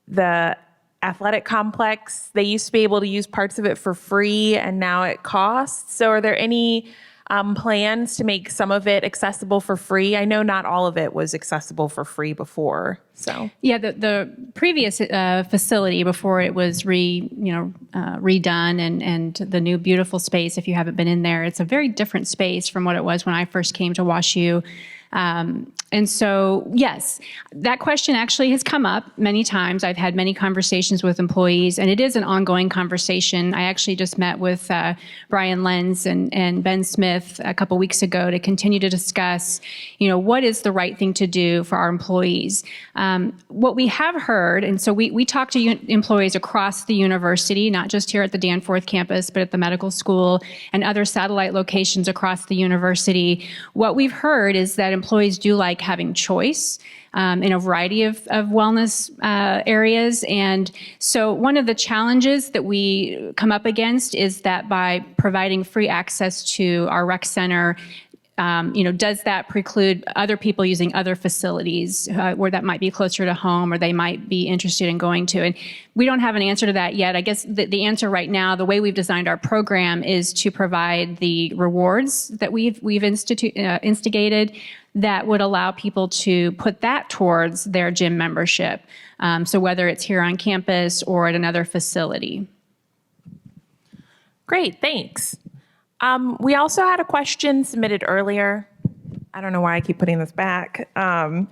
the athletic complex, they used to be able to use parts of it for free and now it costs. So are there any plans to make some of it accessible for free? I know not all of it was accessible for free before. So yeah, the previous facility before it was redone and the new beautiful space. If you haven't been in there, it's a very different space from what it was when I first came to WashU. And so, yes, that question actually has come up many times. I've had many conversations with employees, and it is an ongoing conversation. I actually just met with Brian Lenz and Ben Smith a couple weeks ago to continue to discuss, what is the right thing to do for our employees. What we have heard, and so we talk to employees across the university, not just here at the Danforth campus, but at the medical school and other satellite locations across the university. What we've heard is that employees do like having choice in a variety of wellness areas. And so one of the challenges that we come up against is that by providing free access to our rec center, does that preclude other people using other facilities where that might be closer to home or they might be interested in going to? And we don't have an answer to that yet. I guess the answer right now, the way we've designed our program, is to provide the rewards that we've instigated that would allow people to put that towards their gym membership. So whether it's here on campus or at another facility. Great, thanks. We also had a question submitted earlier. I don't know why I keep putting this back. And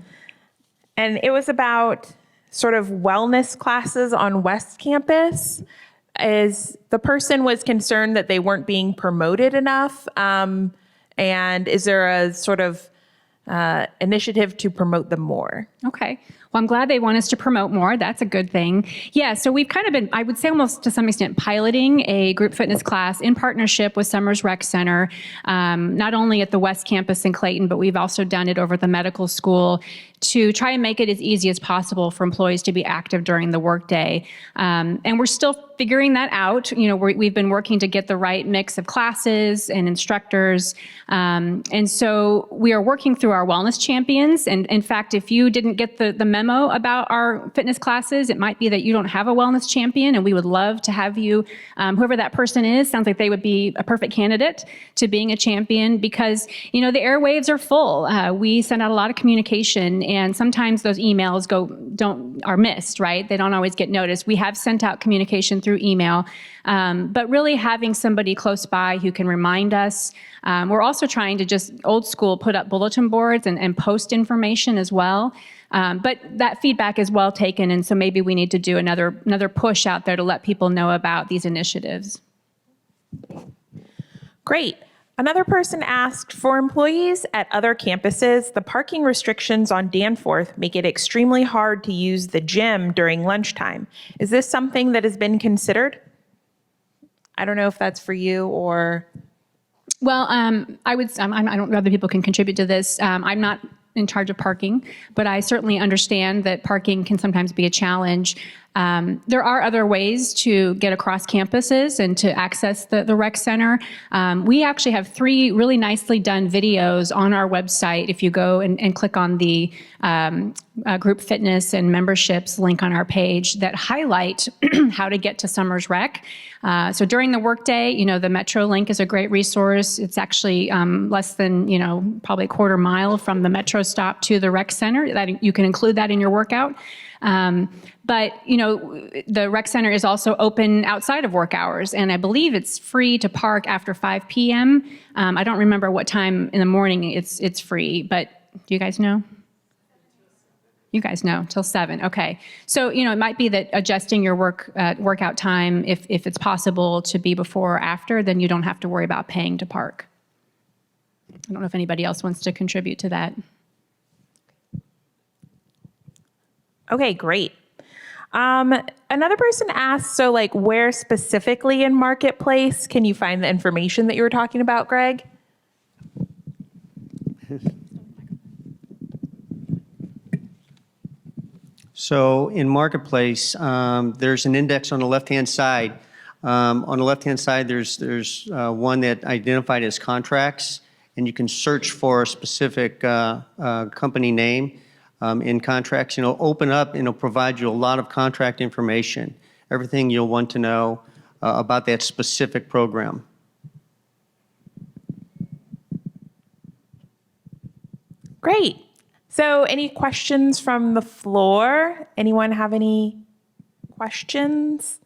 it was about sort of wellness classes on West Campus. The person was concerned that they weren't being promoted enough. And is there a sort of initiative to promote them more? Okay. Well, I'm glad they want us to promote more. That's a good thing. Yeah, so we've kind of been, I would say almost to some extent, piloting a group fitness class in partnership with Summers Rec Center, not only at the West Campus in Clayton, but we've also done it over at the medical school to try and make it as easy as possible for employees to be active during the workday. And we're still figuring that out. We've been working to get the right mix of classes and instructors. And so we are working through our wellness champions. And in fact, if you didn't get the memo about our fitness classes, it might be that you don't have a wellness champion, and we would love to have you, whoever that person is, sounds like they would be a perfect candidate to being a champion because, the airwaves are full. We send out a lot of communication, and sometimes those emails are missed, right? They don't always get noticed. We have sent out communication through email, but really having somebody close by who can remind us. We're also trying to just old school put up bulletin boards and post information as well. But that feedback is well taken, and so maybe we need to do another push out there to let people know about these initiatives. Great. Another person asked, for employees at other campuses, the parking restrictions on Danforth make it extremely hard to use the gym during lunchtime. Is this something that has been considered? I don't know if that's for you or... Well, I don't know other people can contribute to this. I'm not in charge of parking, but I certainly understand that parking can sometimes be a challenge. There are other ways to get across campuses and to access the rec center. We actually have 3 really nicely done videos on our website. If you go and click on the group fitness and memberships link on our page that highlight how to get to Summers Rec. So during the workday, the Metro link is a great resource. It's actually less than, probably a quarter mile from the Metro stop to the rec center. That you can include that in your workout. But, the rec center is also open outside of work hours, and I believe it's free to park after 5 p.m. I don't remember what time in the morning it's free, but do you guys know? You guys know, till 7. Okay. So, it might be that adjusting your workout time, if it's possible to be before or after, then you don't have to worry about paying to park. I don't know if anybody else wants to contribute to that. Okay, great. Another person asked, so where specifically in Marketplace can you find the information that you were talking about, Greg? So in Marketplace, there's an index on the left-hand side. On the left-hand side, there's one that identified as contracts, and you can search for a specific company name in contracts. It'll open up and it'll provide you a lot of contract information, everything you'll want to know about that specific program. Great. So any questions from the floor? Anyone have any questions?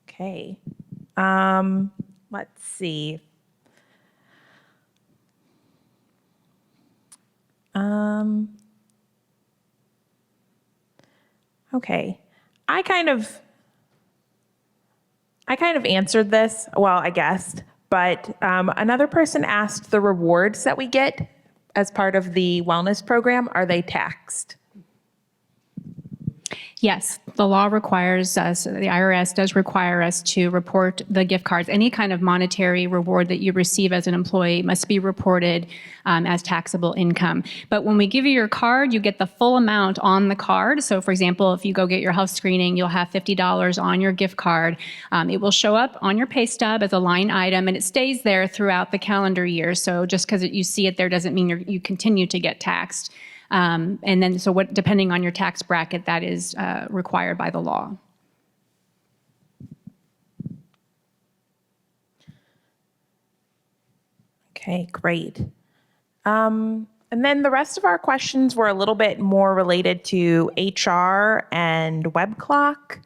Okay. Let's see. Okay. I kind of answered this, well, I guessed, but another person asked the rewards that we get as part of the wellness program, are they taxed? Yes, the law requires us, the IRS does require us to report the gift cards. Any kind of monetary reward that you receive as an employee must be reported as taxable income. But when we give you your card, you get the full amount on the card. So for example, if you go get your health screening, you'll have $50 on your gift card. It will show up on your pay stub as a line item, and it stays there throughout the calendar year. So just because you see it there doesn't mean you continue to get taxed. And then, so depending on your tax bracket, that is required by the law. Okay, great. And then the rest of our questions were a little bit more related to HR and web clock.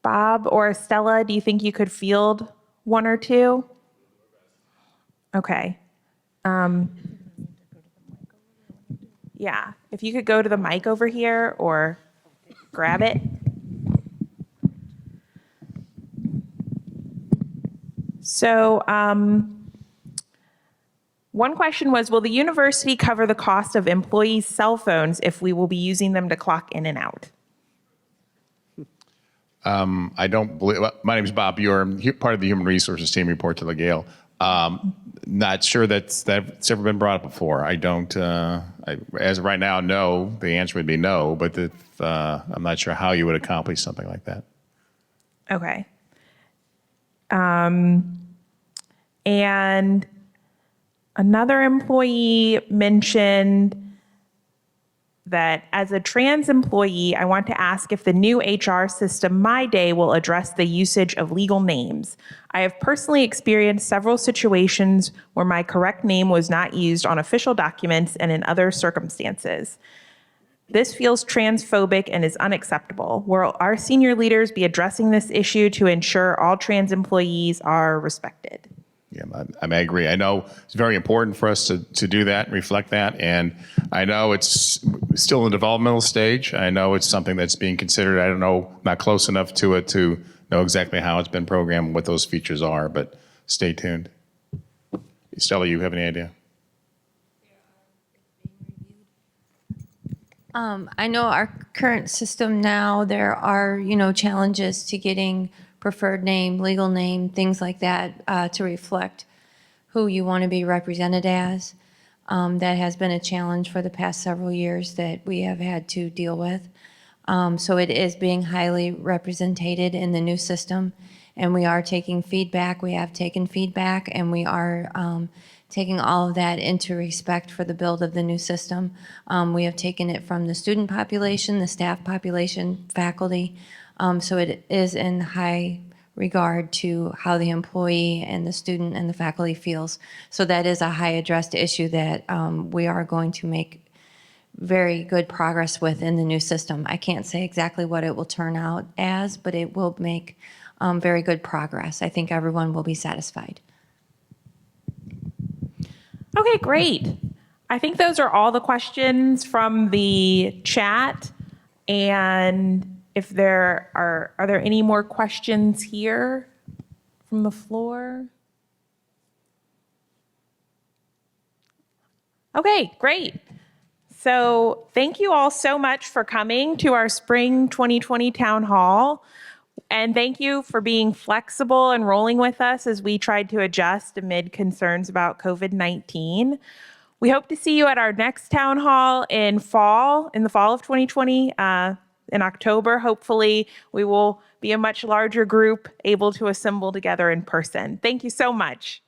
Bob or Stella, do you think you could field one or two? Okay. Yeah, if you could go to the mic over here or grab it. So one question was, will the university cover the cost of employees' cell phones if we will be using them to clock in and out? I don't believe, my name is Bob Buer. I'm part of the Human Resources Team, report to the Gale. Not sure that's ever been brought up before. I don't, as of right now, no. The answer would be no, but I'm not sure how you would accomplish something like that. Okay. And another employee mentioned that as a trans employee, I want to ask if the new HR system, My Day, will address the usage of legal names. I have personally experienced several situations where my correct name was not used on official documents and in other circumstances. This feels transphobic and is unacceptable. Will our senior leaders be addressing this issue to ensure all trans employees are respected? Yeah, I agree. I know it's very important for us to do that and reflect that. And I know it's still in the developmental stage. I know it's something that's being considered. I don't know, not close enough to it to know exactly how it's been programmed, what those features are, but stay tuned. Stella, you have any idea? I know our current system now, there are, challenges to getting preferred name, legal name, things like that to reflect who you want to be represented as. That has been a challenge for the past several years that we have had to deal with. So it is being highly represented in the new system, and we are taking feedback. We have taken feedback, and we are taking all of that into respect for the build of the new system. We have taken it from the student population, the staff population, faculty. So it is in high regard to how the employee and the student and the faculty feels. So that is a high addressed issue that we are going to make very good progress with in the new system. I can't say exactly what it will turn out as, but it will make very good progress. I think everyone will be satisfied. Okay, great. I think those are all the questions from the chat. And if there are there any more questions here from the floor? Okay, great. So thank you all so much for coming to our Spring 2020 Town Hall. And thank you for being flexible and rolling with us as we tried to adjust amid concerns about COVID-19. We hope to see you at our next town hall in the fall of 2020. In October, hopefully, we will be a much larger group able to assemble together in person. Thank you so much.